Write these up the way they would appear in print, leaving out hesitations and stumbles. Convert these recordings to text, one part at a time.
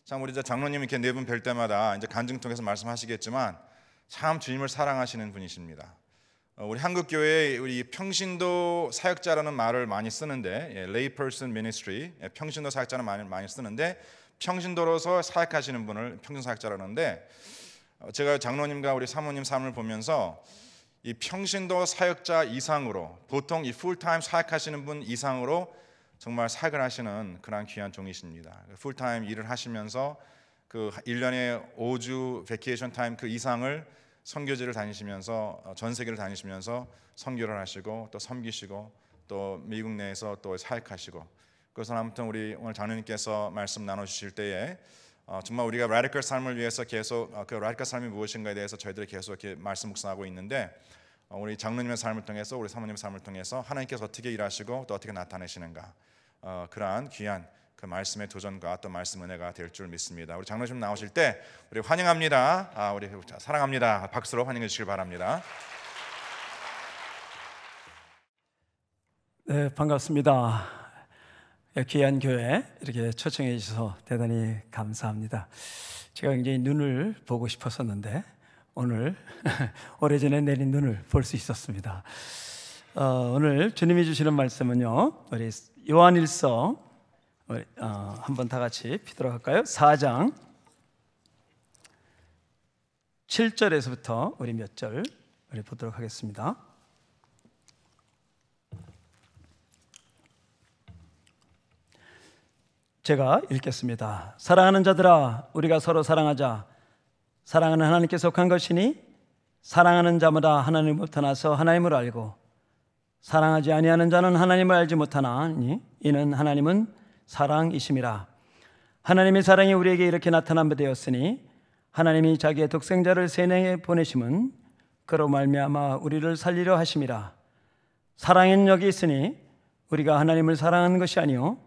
참 우리 이제 장로님 이렇게 네 분 뵐 때마다 이제 간증 통해서 말씀하시겠지만 참 주님을 사랑하시는 분이십니다. 우리 한국 교회에 우리 평신도 사역자라는 말을 많이 쓰는데, lay person ministry, 평신도 사역자는 많이 쓰는데 평신도로서 사역하시는 분을 평신 사역자라는데, 제가 장로님과 우리 사모님 삶을 보면서 이 평신도 사역자 이상으로, 보통 이 풀타임 사역하시는 분 이상으로 정말 사역을 하시는 그런 귀한 종이십니다. 풀타임 일을 하시면서 그 1년에 5주 베케이션 타임 그 이상을 선교지를 다니시면서 전 세계를 다니시면서 선교를 하시고 또 섬기시고 또 미국 내에서 또 사역하시고, 그래서 아무튼 우리 오늘 장로님께서 말씀 나눠주실 때에 정말 우리가 라디컬 삶을 위해서 계속 그 라디컬 삶이 무엇인가에 대해서 저희들이 계속 이렇게 말씀 묵상하고 있는데, 우리 장로님의 삶을 통해서 우리 사모님의 삶을 통해서 하나님께서 어떻게 일하시고 또 어떻게 나타내시는가, 그러한 귀한 그 말씀의 도전과 또 말씀 은혜가 될 줄 믿습니다. 우리 장로님 나오실 때 우리 환영합니다. 우리 사랑합니다. 박수로 환영해 주시길 바랍니다. 네, 반갑습니다. 귀한 교회 이렇게 초청해 주셔서 대단히 감사합니다. 제가 굉장히 눈을 보고 싶었었는데 오늘 오래전에 내린 눈을 볼 수 있었습니다. 오늘 주님이 주시는 말씀은요, 우리 요한일서 한번 다 같이 피도록 할까요? 4장 7절에서부터 우리 몇 절 우리 보도록 하겠습니다. 제가 읽겠습니다. 사랑하는 자들아, 우리가 서로 사랑하자. 사랑은 하나님께 속한 것이니 사랑하는 자마다 하나님으로부터 나서 하나님을 알고, 사랑하지 아니하는 자는 하나님을 알지 못하나니 이는 하나님은 사랑이심이라. 하나님의 사랑이 우리에게 이렇게 나타난 바 되었으니 하나님이 자기의 독생자를 세상에 보내심은 그로 말미암아 우리를 살리려 하심이라. 사랑은 여기 있으니 우리가 하나님을 사랑한 것이 아니요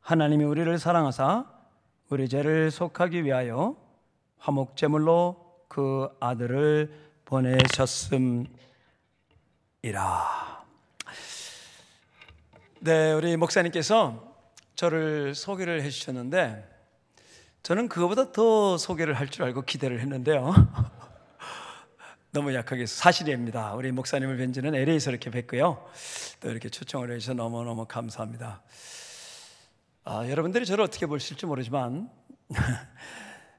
하나님이 우리를 사랑하사 우리 죄를 속하기 위하여 화목제물로 그 아들을 보내셨음이라. 네, 우리 목사님께서 저를 소개를 해주셨는데 저는 그거보다 더 소개를 할 줄 알고 기대를 했는데요. 너무 약하게 사실입니다. 우리 목사님을 뵌 지는 LA에서 이렇게 뵀고요. 또 이렇게 초청을 해주셔서 너무너무 감사합니다. 여러분들이 저를 어떻게 보실지 모르지만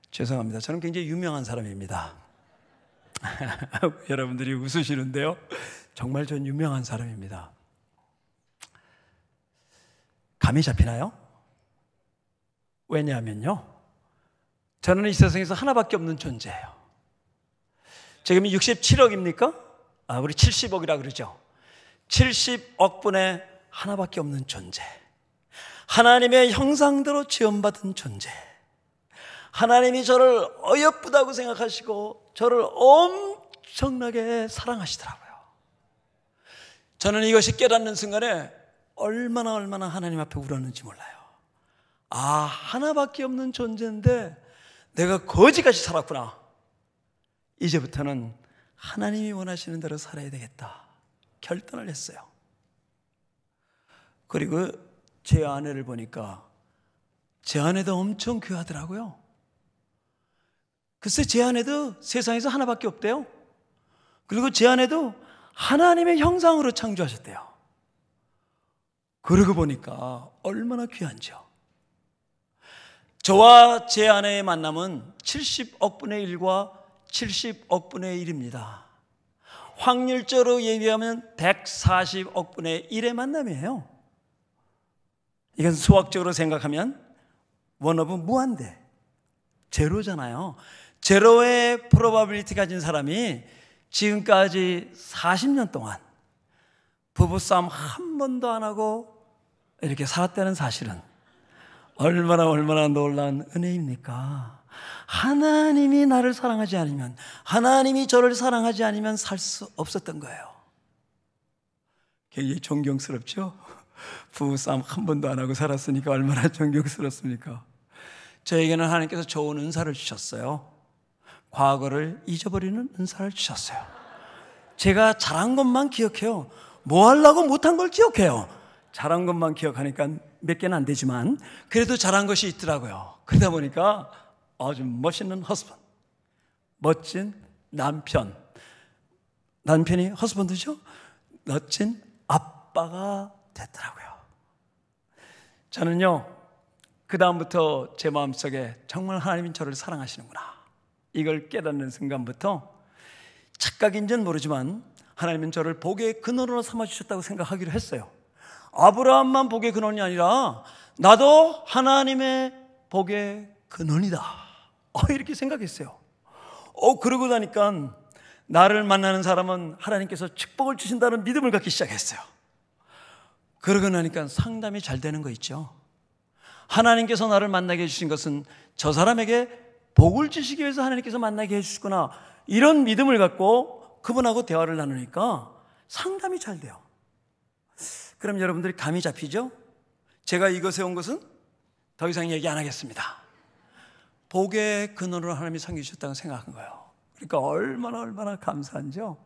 죄송합니다. 저는 굉장히 유명한 사람입니다. 여러분들이 웃으시는데요, 정말 전 유명한 사람입니다. 감이 잡히나요? 왜냐하면요, 저는 이 세상에서 하나밖에 없는 존재예요. 지금이 67억입니까? 우리 70억이라 그러죠. 70억 분의 하나밖에 없는 존재, 하나님의 형상대로 지음받은 존재, 하나님이 저를 어여쁘다고 생각하시고 저를 엄청나게 사랑하시더라고요. 저는 이것이 깨닫는 순간에 얼마나 하나님 앞에 울었는지 몰라요. 하나밖에 없는 존재인데 내가 거지같이 살았구나. 이제부터는 하나님이 원하시는 대로 살아야 되겠다 결단을 했어요. 그리고 제 아내를 보니까 제 아내도 엄청 귀하더라고요. 글쎄, 제 아내도 세상에서 하나밖에 없대요. 그리고 제 아내도 하나님의 형상으로 창조하셨대요. 그러고 보니까 얼마나 귀한지요. 저와 제 아내의 만남은 70억 분의 1과 70억 분의 1입니다. 확률적으로 얘기하면 140억 분의 1의 만남이에요. 이건 수학적으로 생각하면 원오브 무한대, 제로잖아요. 제로의 프로바빌리티 가진 사람이 지금까지 40년 동안 부부싸움 한 번도 안 하고 이렇게 살았다는 사실은 얼마나 놀라운 은혜입니까? 하나님이 나를 사랑하지 않으면, 하나님이 저를 사랑하지 않으면 살 수 없었던 거예요. 굉장히 존경스럽죠? 부부싸움 한 번도 안 하고 살았으니까 얼마나 존경스럽습니까? 저에게는 하나님께서 좋은 은사를 주셨어요. 과거를 잊어버리는 은사를 주셨어요. 제가 잘한 것만 기억해요. 뭐 하려고 못한 걸 기억해요. 잘한 것만 기억하니까 몇 개는 안 되지만 그래도 잘한 것이 있더라고요. 그러다 보니까 아주 멋있는 허스번, 멋진 남편, 남편이 허스번드죠? 멋진 아빠가 됐더라고요. 저는요, 그 다음부터 제 마음속에 정말 하나님은 저를 사랑하시는구나, 이걸 깨닫는 순간부터 착각인지는 모르지만 하나님은 저를 복의 근원으로 삼아주셨다고 생각하기로 했어요. 아브라함만 복의 근원이 아니라 나도 하나님의 복의 근원이다, 이렇게 생각했어요. 그러고 나니까 나를 만나는 사람은 하나님께서 축복을 주신다는 믿음을 갖기 시작했어요. 그러고 나니까 상담이 잘 되는 거 있죠. 하나님께서 나를 만나게 해주신 것은 저 사람에게 복을 주시기 위해서 하나님께서 만나게 해주시구나, 이런 믿음을 갖고 그분하고 대화를 나누니까 상담이 잘 돼요. 그럼 여러분들이 감이 잡히죠? 제가 이것에 온 것은 더 이상 얘기 안 하겠습니다. 복의 근원으로 하나님이 섬기셨다고 생각한 거예요. 그러니까 얼마나 감사한지요.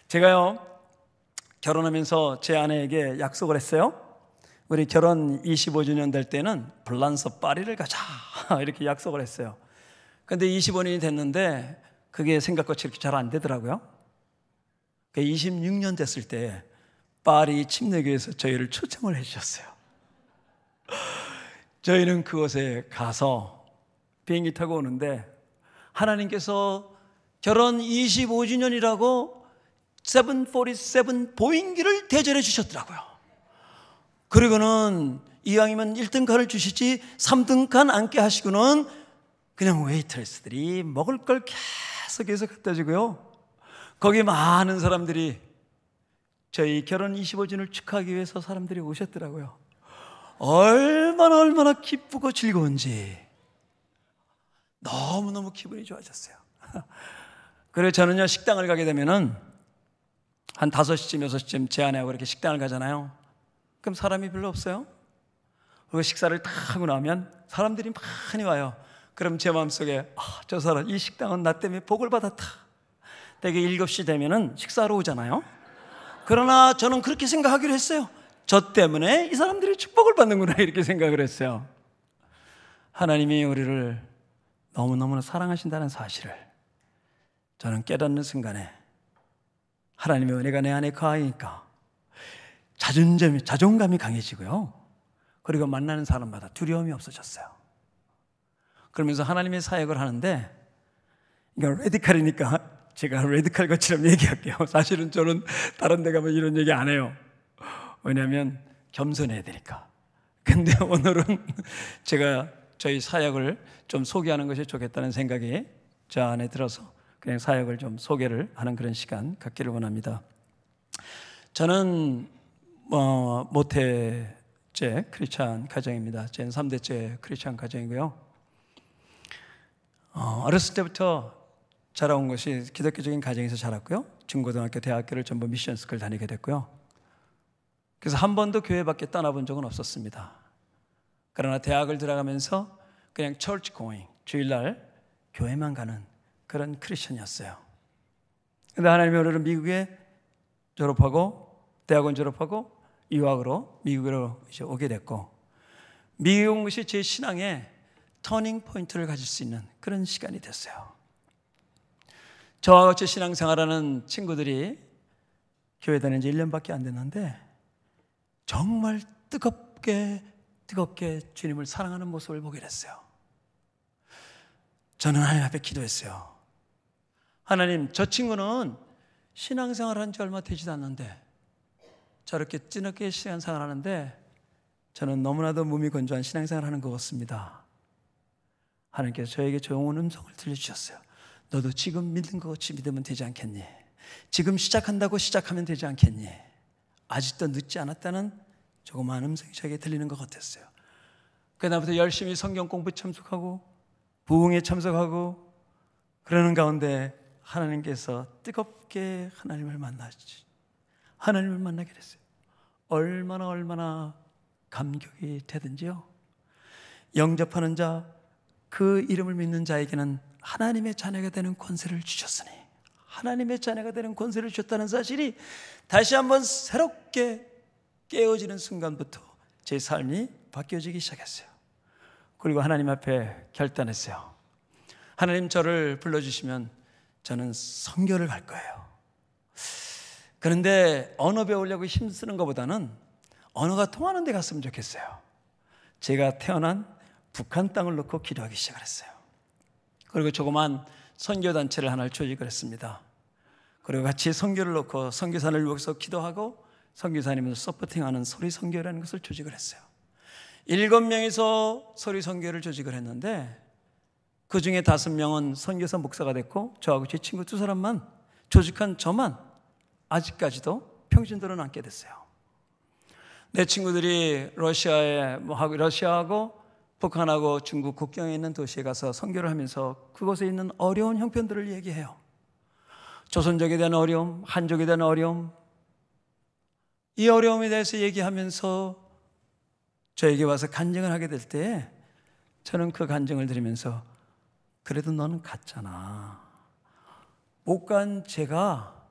제가요, 결혼하면서 제 아내에게 약속을 했어요. 우리 결혼 25주년 될 때는 블란서 파리를 가자, 이렇게 약속을 했어요. 근데 25년이 됐는데 그게 생각같이 이렇게 잘 안 되더라고요. 26년 됐을 때 파리 침례교회에서 저희를 초청을 해주셨어요. 저희는 그곳에 가서 비행기 타고 오는데 하나님께서 결혼 25주년이라고 747 보잉기를 대절해 주셨더라고요. 그리고는 이왕이면 1등 칸을 주시지 3등 칸 앉게 하시고는 그냥 웨이트레스들이 먹을 걸 계속 갖다 주고요. 거기 많은 사람들이 저희 결혼 25주년을 축하하기 위해서 사람들이 오셨더라고요. 얼마나 기쁘고 즐거운지 너무너무 기분이 좋아졌어요. 그래서 저는요, 식당을 가게 되면은 한 5시쯤 6시쯤 제 아내하고 이렇게 식당을 가잖아요. 그럼 사람이 별로 없어요. 그리고 식사를 다 하고 나면 사람들이 많이 와요. 그럼 제 마음속에 저 사람, 이 식당은 나 때문에 복을 받았다. 되게 7시 되면은 식사하러 오잖아요. 그러나 저는 그렇게 생각하기로 했어요. 저 때문에 이 사람들이 축복을 받는구나, 이렇게 생각을 했어요. 하나님이 우리를 너무너무 사랑하신다는 사실을 저는 깨닫는 순간에 하나님의 은혜가 내 안에 거하니까 자존감이 강해지고요. 그리고 만나는 사람마다 두려움이 없어졌어요. 그러면서 하나님의 사역을 하는데, 이건 레디칼이니까 제가 레디칼 것처럼 얘기할게요. 사실은 저는 다른 데 가면 이런 얘기 안 해요. 왜냐하면 겸손해야 되니까. 근데 오늘은 제가 저희 사역을 좀 소개하는 것이 좋겠다는 생각이 저 안에 들어서 그냥 사역을 좀 소개를 하는 그런 시간 갖기를 원합니다. 저는 모태죄 크리스찬 가정입니다. 저는 3대째 크리스찬 가정이고요. 어렸을 때부터 자라온 것이 기독교적인 가정에서 자랐고요. 중고등학교, 대학교를 전부 미션 스쿨 다니게 됐고요. 그래서 한 번도 교회 밖에 떠나본 적은 없었습니다. 그러나 대학을 들어가면서 그냥 church going, 주일날 교회만 가는 그런 크리스천이었어요. 그런데 하나님의 은혜로 미국에 졸업하고 대학원 졸업하고 유학으로 미국으로 이제 오게 됐고, 미국에 온 것이 제 신앙의 터닝 포인트를 가질 수 있는 그런 시간이 됐어요. 저와 같이 신앙생활하는 친구들이 교회 다닌 지 1년밖에 안 됐는데 정말 뜨겁게 주님을 사랑하는 모습을 보게 됐어요. 저는 하나님 앞에 기도했어요. 하나님, 저 친구는 신앙생활 한 지 얼마 되지도 않는데 저렇게 찌늦게 신앙생활 하는데 저는 너무나도 몸이 건조한 신앙생활 하는 것 같습니다. 하나님께서 저에게 좋은 음성을 들려주셨어요. 너도 지금 믿는 것 같이 믿으면 되지 않겠니? 지금 시작한다고 시작하면 되지 않겠니? 아직도 늦지 않았다는 조그마한 음성이 저에게 들리는 것 같았어요. 그다음부터 열심히 성경 공부 참석하고 부흥에 참석하고 그러는 가운데 하나님께서 뜨겁게 하나님을 만나게 됐어요. 얼마나 감격이 되든지요. 영접하는 자, 그 이름을 믿는 자에게는 하나님의 자녀가 되는 권세를 주셨으니, 하나님의 자녀가 되는 권세를 주셨다는 사실이 다시 한번 새롭게 깨어지는 순간부터 제 삶이 바뀌어지기 시작했어요. 그리고 하나님 앞에 결단했어요. 하나님 저를 불러주시면 저는 선교를 갈 거예요. 그런데 언어 배우려고 힘쓰는 것보다는 언어가 통하는 데 갔으면 좋겠어요. 제가 태어난 북한 땅을 놓고 기도하기 시작을 했어요. 그리고 조그만 선교단체를 하나를 조직을 했습니다. 그리고 같이 선교를 놓고 선교사를 위해서 기도하고 선교사님을 서포팅하는 소리 선교라는 것을 조직을 했어요. 7명이서 소리 선교를 조직을 했는데 그 중에 5명은 선교사 목사가 됐고 저하고 제 친구 2사람만 조직한 저만 아직까지도 평신도로 남게 됐어요. 내 친구들이 러시아하고 북한하고 중국 국경에 있는 도시에 가서 선교를 하면서 그곳에 있는 어려운 형편들을 얘기해요. 조선족에 대한 어려움, 한족에 대한 어려움, 이 어려움에 대해서 얘기하면서 저에게 와서 간증을 하게 될 때 저는 그 간증을 들으면서 그래도 너는 갔잖아. 못 간 제가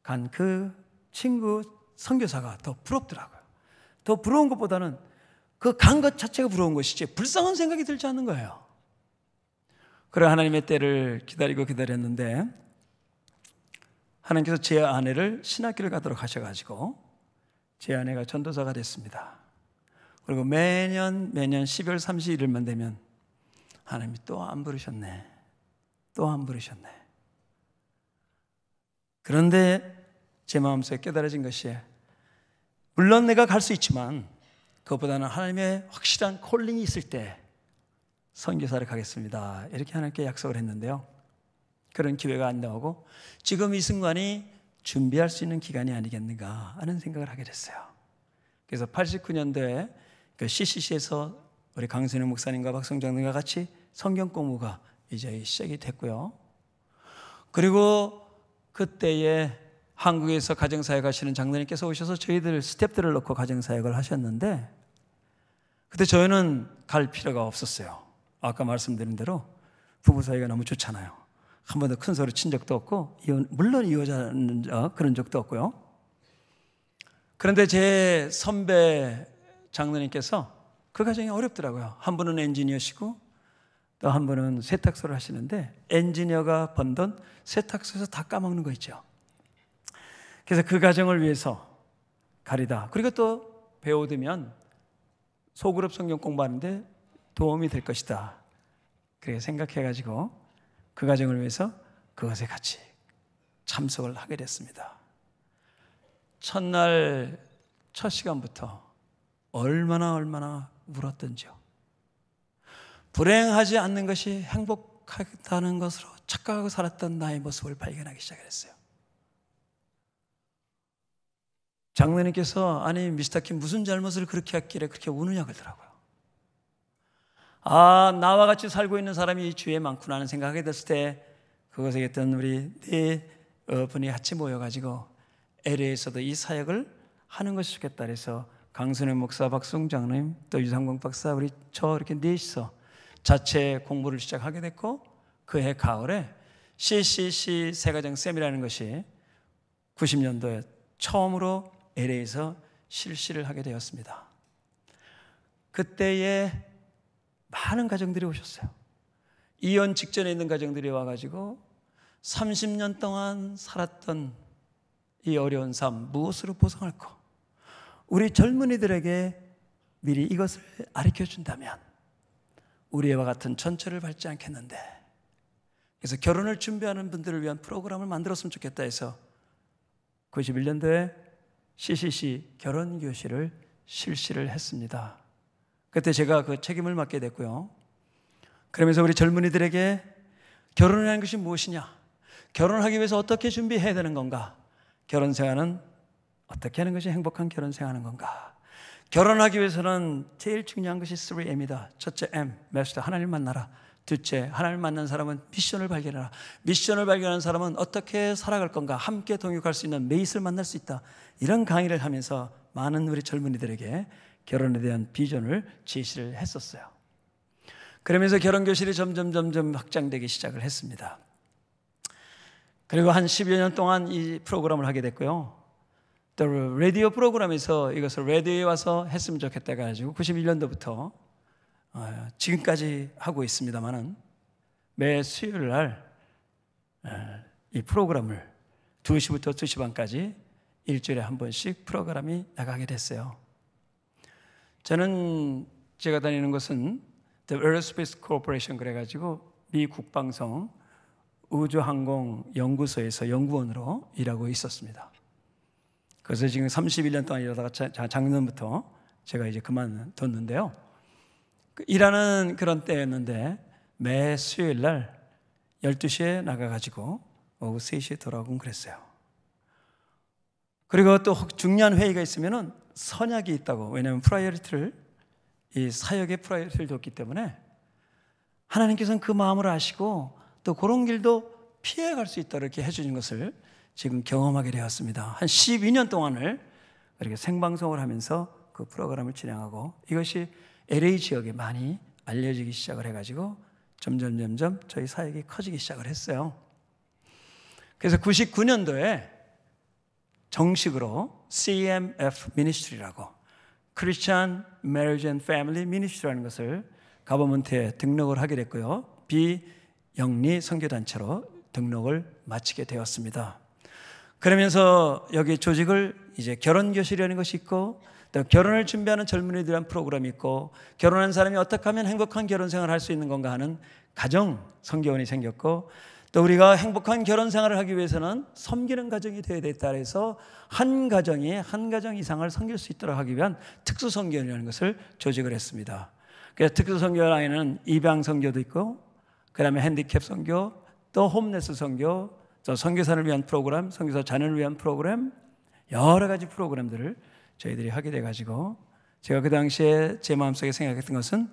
간 그 친구 선교사가 더 부럽더라고요. 더 부러운 것보다는 그 간 것 자체가 부러운 것이지 불쌍한 생각이 들지 않는 거예요. 그래 하나님의 때를 기다렸는데 하나님께서 제 아내를 신학교를 가도록 하셔가지고 제 아내가 전도사가 됐습니다. 그리고 매년 12월 31일만 되면 하나님이 또 안 부르셨네. 또 안 부르셨네. 그런데 제 마음속에 깨달아진 것이 물론 내가 갈 수 있지만 그것보다는 하나님의 확실한 콜링이 있을 때 선교사를 가겠습니다. 이렇게 하나님께 약속을 했는데요. 그런 기회가 안 나오고 지금 이 순간이 준비할 수 있는 기간이 아니겠는가 하는 생각을 하게 됐어요. 그래서 89년도에 그 CCC에서 우리 강순영 목사님과 박성장님과 같이 성경 공부가 이제 시작이 됐고요. 그리고 그때에 한국에서 가정사역 하시는 장로님께서 오셔서 저희들 스태프들을 놓고 가정사역을 하셨는데 그때 저희는 갈 필요가 없었어요. 아까 말씀드린 대로 부부 사이가 너무 좋잖아요. 한 번도 큰 소리 친 적도 없고 물론 이혼하는 그런 적도 없고요. 그런데 제 선배 장로님께서 그 가정이 어렵더라고요. 한 분은 엔지니어시고 또 한 분은 세탁소를 하시는데 엔지니어가 번 돈 세탁소에서 다 까먹는 거 있죠. 그래서 그 가정을 위해서 가리다. 그리고 또 배워두면 소그룹 성경 공부하는데 도움이 될 것이다. 그렇게 생각해가지고 그 가정을 위해서 그것에 같이 참석을 하게 됐습니다. 첫날 첫 시간부터 얼마나 울었던지요. 불행하지 않는 것이 행복하다는 것으로 착각하고 살았던 나의 모습을 발견하기 시작했어요. 장로님께서 아니 미스터 킴 무슨 잘못을 그렇게 했길래 그렇게 우느냐 그러더라고요. 아 나와 같이 살고 있는 사람이 이 주위에 많구나 하는 생각하게 됐을 때 그곳에 있던 우리 네 분이 같이 모여가지고 LA에서도 이 사역을 하는 것이 좋겠다 그래서 강순영 목사, 박수홍 장로님, 또 유상봉 박사 우리 저 이렇게 넷이서 자체 공부를 시작하게 됐고 그해 가을에 CCC 세가정 쌤이라는 것이 90년도에 처음으로 LA에서 실시를 하게 되었습니다. 그때에 많은 가정들이 오셨어요. 이혼 직전에 있는 가정들이 와가지고 30년 동안 살았던 이 어려운 삶 무엇으로 보상할까? 우리 젊은이들에게 미리 이것을 가르쳐준다면 우리 애와 같은 전철을 밟지 않겠는데 그래서 결혼을 준비하는 분들을 위한 프로그램을 만들었으면 좋겠다 해서 91년도에 CCC 결혼교실을 실시를 했습니다. 그때 제가 그 책임을 맡게 됐고요. 그러면서 우리 젊은이들에게 결혼이라는 것이 무엇이냐? 결혼하기 위해서 어떻게 준비해야 되는 건가? 결혼 생활은 어떻게 하는 것이 행복한 결혼 생활하는 건가? 결혼하기 위해서는 제일 중요한 것이 3M이다. 첫째 M, 마스터 하나님을 만나라. 둘째, 하나님을 만난 사람은 미션을 발견해라. 미션을 발견한 사람은 어떻게 살아갈 건가? 함께 동역할 수 있는 메이트를 만날 수 있다. 이런 강의를 하면서 많은 우리 젊은이들에게 결혼에 대한 비전을 제시를 했었어요. 그러면서 결혼교실이 점점 확장되기 시작을 했습니다. 그리고 한 10여 년 동안 이 프로그램을 하게 됐고요. 또 라디오 프로그램에서 이것을 라디오에 와서 했으면 좋겠다 해가지고 91년도부터 지금까지 하고 있습니다만은 매 수요일 날 이 프로그램을 2시부터 2시 반까지 일주일에 한 번씩 프로그램이 나가게 됐어요. 저는 제가 다니는 곳은 The Aerospace Corporation 그래가지고 미 국방성 우주항공연구소에서 연구원으로 일하고 있었습니다. 그래서 지금 31년 동안 일하다가 작년부터 제가 이제 그만뒀는데요. 일하는 그런 때였는데 매 수요일 날 12시에 나가가지고 오후 3시에 돌아오곤 그랬어요. 그리고 또 중요한 회의가 있으면은 선약이 있다고, 왜냐하면 이 사역의 프라이어리티를 줬기 때문에 하나님께서는 그 마음을 아시고 또 그런 길도 피해갈 수 있다 이렇게 해주신 것을 지금 경험하게 되었습니다. 한 12년 동안을 이렇게 생방송을 하면서 그 프로그램을 진행하고 이것이 LA 지역에 많이 알려지기 시작을 해가지고 점점 저희 사역이 커지기 시작을 했어요. 그래서 99년도에 정식으로 CMF Ministry라고 Christian Marriage and Family Ministry라는 것을 가버먼트에 등록을 하게 됐고요. 비영리 선교단체로 등록을 마치게 되었습니다. 그러면서 여기 조직을 이제 결혼교실이라는 것이 있고 또 결혼을 준비하는 젊은이들 위한 프로그램이 있고 결혼한 사람이 어떻게 하면 행복한 결혼 생활을 할 수 있는 건가 하는 가정 선교원이 생겼고 또 우리가 행복한 결혼 생활을 하기 위해서는 섬기는 가정이 되어야 되겠다 해서 한 가정이 한 가정 이상을 섬길 수 있도록 하기 위한 특수 선교원이라는 것을 조직을 했습니다. 그래서 특수 선교원 안에는 입양 선교도 있고 그다음에 핸디캡 선교 또 홈레스 선교 또 선교사를 위한 프로그램 선교사 자녀를 위한 프로그램 여러 가지 프로그램들을 저희들이 하게 돼가지고 제가 그 당시에 제 마음속에 생각했던 것은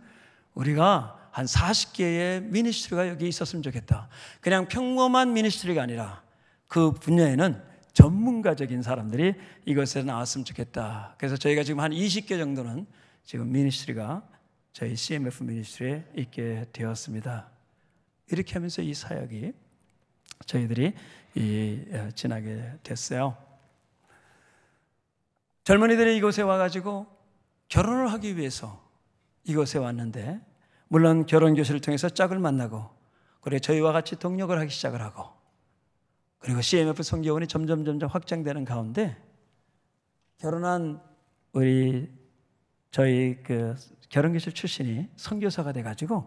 우리가 한 40개의 미니스트리가 여기 있었으면 좋겠다. 그냥 평범한 미니스트리가 아니라 그 분야에는 전문가적인 사람들이 이것에 나왔으면 좋겠다. 그래서 저희가 지금 한 20개 정도는 지금 미니스트리가 저희 CMF 미니스트리에 있게 되었습니다. 이렇게 하면서 이 사역이 저희들이 지나게 됐어요. 젊은이들이 이곳에 와가지고 결혼을 하기 위해서 이곳에 왔는데 물론 결혼교실을 통해서 짝을 만나고 그리고 저희와 같이 동력을 하기 시작을 하고 그리고 CMF 선교원이 점점 확장되는 가운데 결혼한 저희 그 결혼교실 출신이 선교사가 돼가지고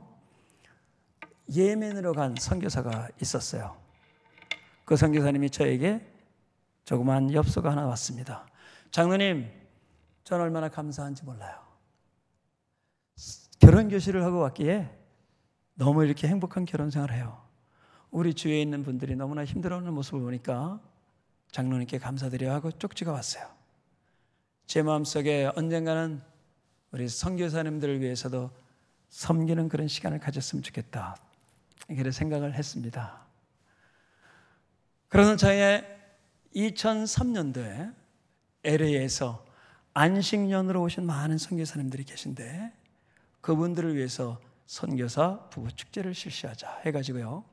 예멘으로 간 선교사가 있었어요. 그 선교사님이 저에게 조그만 엽서가 하나 왔습니다. 장로님, 전 얼마나 감사한지 몰라요. 결혼교실을 하고 왔기에 너무 이렇게 행복한 결혼 생활을 해요. 우리 주위에 있는 분들이 너무나 힘들어하는 모습을 보니까 장로님께 감사드려야 하고 쪽지가 왔어요. 제 마음속에 언젠가는 우리 선교사님들을 위해서도 섬기는 그런 시간을 가졌으면 좋겠다. 이렇게 생각을 했습니다. 그러는 저의 2003년도에 LA에서 안식년으로 오신 많은 선교사님들이 계신데 그분들을 위해서 선교사 부부 축제를 실시하자 해가지고요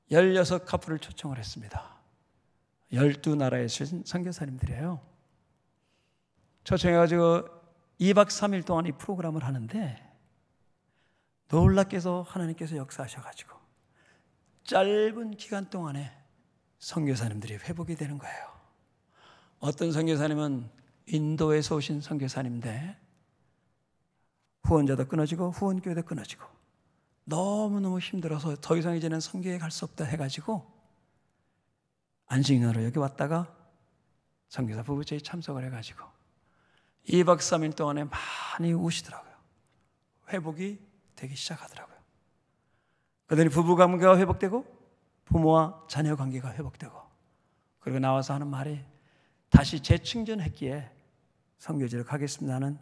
16커플을 초청을 했습니다. 12나라에 계신 선교사님들이에요. 초청해가지고 2박 3일 동안 이 프로그램을 하는데 놀랍게도 하나님께서 역사하셔가지고 짧은 기간 동안에 선교사님들이 회복이 되는 거예요. 어떤 선교사님은 인도에서 오신 선교사님인데 후원자도 끊어지고 후원교회도 끊어지고 너무너무 힘들어서 더 이상 이제는 선교에 갈 수 없다 해가지고 안식년으로 여기 왔다가 선교사 부부제에 참석을 해가지고 2박 3일 동안에 많이 우시더라고요. 회복이 되기 시작하더라고요. 그러더니 부부관계가 회복되고 부모와 자녀 관계가 회복되고 그리고 나와서 하는 말이 다시 재충전했기에 선교지를 가겠습니다 하는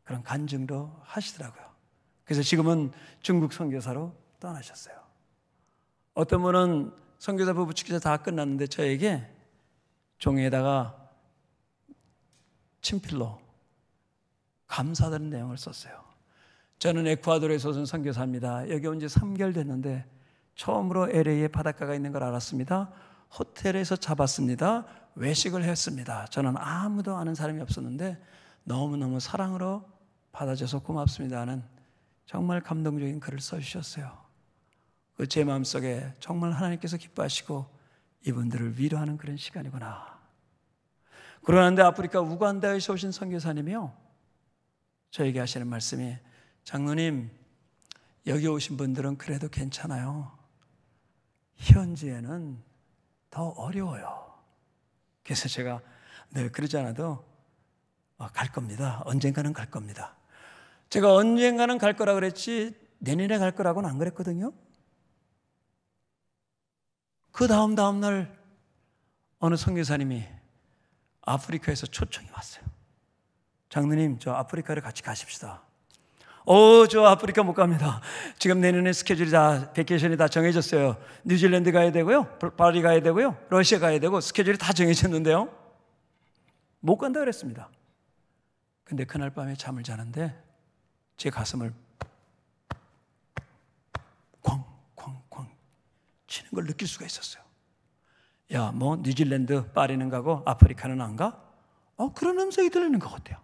그런 간증도 하시더라고요. 그래서 지금은 중국 선교사로 떠나셨어요. 어떤 분은 선교사 부부 축제 다 끝났는데 저에게 종이에다가 친필로 감사드리는 내용을 썼어요. 저는 에콰도르에서 온 선교사입니다. 여기 온 지 3개월 됐는데 처음으로 LA에 바닷가가 있는 걸 알았습니다. 호텔에서 잡았습니다. 외식을 했습니다. 저는 아무도 아는 사람이 없었는데 너무너무 사랑으로 받아줘서 고맙습니다는 정말 감동적인 글을 써주셨어요. 그 제 마음속에 정말 하나님께서 기뻐하시고 이분들을 위로하는 그런 시간이구나. 그러는데 아프리카 우간다에서 오신 선교사님이요, 저에게 하시는 말씀이, 장로님, 여기 오신 분들은 그래도 괜찮아요. 현지에는 더 어려워요. 그래서 제가 늘 그러지 않아도 갈 겁니다. 언젠가는 갈 겁니다. 제가 언젠가는 갈 거라 그랬지 내년에 갈 거라고는 안 그랬거든요. 그 다음 날 어느 선교사님이 아프리카에서 초청이 왔어요. 장로님, 저 아프리카를 같이 가십시다. 저 아프리카 못 갑니다. 지금 내년에 스케줄이 다, 베케이션이 다 정해졌어요. 뉴질랜드 가야 되고요, 파리 가야 되고요, 러시아 가야 되고 스케줄이 다 정해졌는데요, 못 간다 그랬습니다. 근데 그날 밤에 잠을 자는데 제 가슴을 쾅쾅쾅 치는 걸 느낄 수가 있었어요. 야, 뭐 뉴질랜드 파리는 가고 아프리카는 안 가? 그런 음성이 들리는 것 같아요.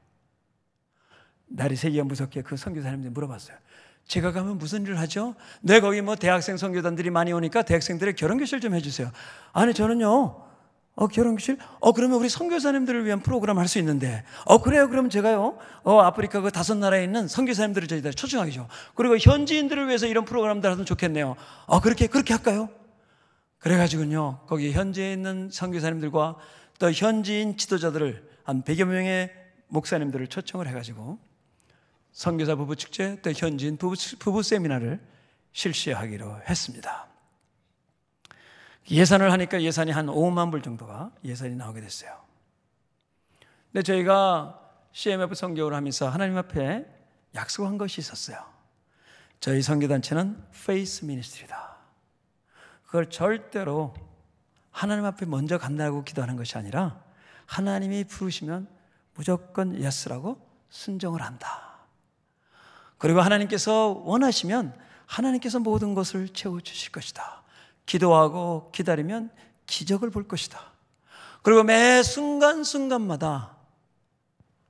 날이 새기가 무섭게 그 선교사님들 물어봤어요. 제가 가면 무슨 일을 하죠? 네, 거기 뭐 대학생 선교단들이 많이 오니까 대학생들의 결혼교실 좀 해주세요. 아니, 저는요, 결혼교실? 그러면 우리 선교사님들을 위한 프로그램 할 수 있는데. 그래요. 그러면 제가요, 아프리카 그 5나라에 있는 선교사님들을 저희들 초청하기죠. 그리고 현지인들을 위해서 이런 프로그램들 하면 좋겠네요. 그렇게 할까요? 그래가지고요, 거기 현지에 있는 선교사님들과 또 현지인 지도자들을 한 100여 명의 목사님들을 초청을 해가지고 선교사 부부 축제, 또 현지인 부부 세미나를 실시하기로 했습니다. 예산을 하니까 예산이 한 5만 불 정도가 예산이 나오게 됐어요. 근데 저희가 CMF 선교를 하면서 하나님 앞에 약속한 것이 있었어요. 저희 선교단체는 페이스 미니스트리다. 그걸 절대로 하나님 앞에 먼저 간다고 기도하는 것이 아니라 하나님이 부르시면 무조건 예스라고 순종을 한다. 그리고 하나님께서 원하시면 하나님께서 모든 것을 채워주실 것이다. 기도하고 기다리면 기적을 볼 것이다. 그리고 매 순간순간마다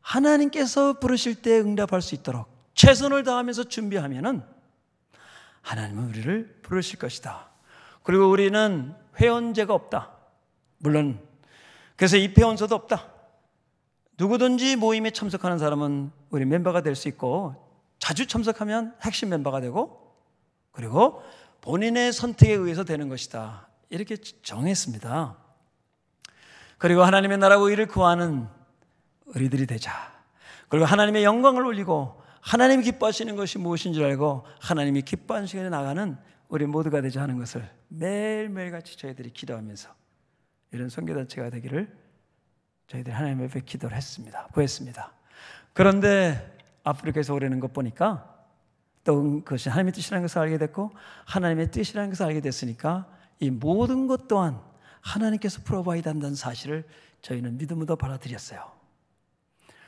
하나님께서 부르실 때 응답할 수 있도록 최선을 다하면서 준비하면은 하나님은 우리를 부르실 것이다. 그리고 우리는 회원제가 없다. 물론 그래서 입회원서도 없다. 누구든지 모임에 참석하는 사람은 우리 멤버가 될 수 있고, 자주 참석하면 핵심 멤버가 되고, 그리고 본인의 선택에 의해서 되는 것이다. 이렇게 정했습니다. 그리고 하나님의 나라와 의를 구하는 우리들이 되자. 그리고 하나님의 영광을 올리고 하나님이 기뻐하시는 것이 무엇인 줄 알고 하나님이 기뻐하는 시간에 나가는 우리 모두가 되자 하는 것을 매일매일같이 저희들이 기도하면서 이런 선교단체가 되기를 저희들이 하나님 앞에 기도를 했습니다. 구했습니다. 그런데 아프리카에서 오려는 것 보니까 또 그것이 하나님의 뜻이라는 것을 알게 됐고, 하나님의 뜻이라는 것을 알게 됐으니까 이 모든 것 또한 하나님께서 프로바이드 한다는 사실을 저희는 믿음으로 받아들였어요.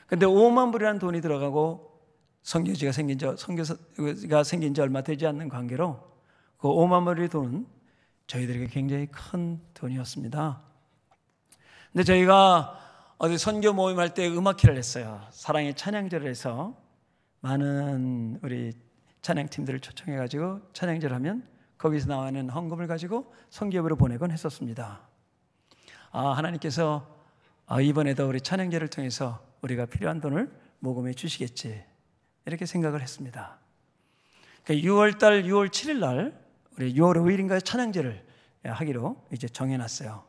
그런데 5만 불이라는 돈이 들어가고 선교지가 생긴 지 얼마 되지 않는 관계로 그 5만 불의 돈은 저희들에게 굉장히 큰 돈이었습니다. 근데 저희가 어디 선교 모임할 때 음악회를 했어요. 사랑의 찬양제를 해서 많은 우리 찬양팀들을 초청해가지고 찬양제를 하면 거기서 나오는 헌금을 가지고 선교부로 보내곤 했었습니다. 하나님께서 이번에도 우리 찬양제를 통해서 우리가 필요한 돈을 모금해 주시겠지, 이렇게 생각을 했습니다. 6월달 6월 7일 날 우리 6월 5일인가에 찬양제를 하기로 이제 정해놨어요.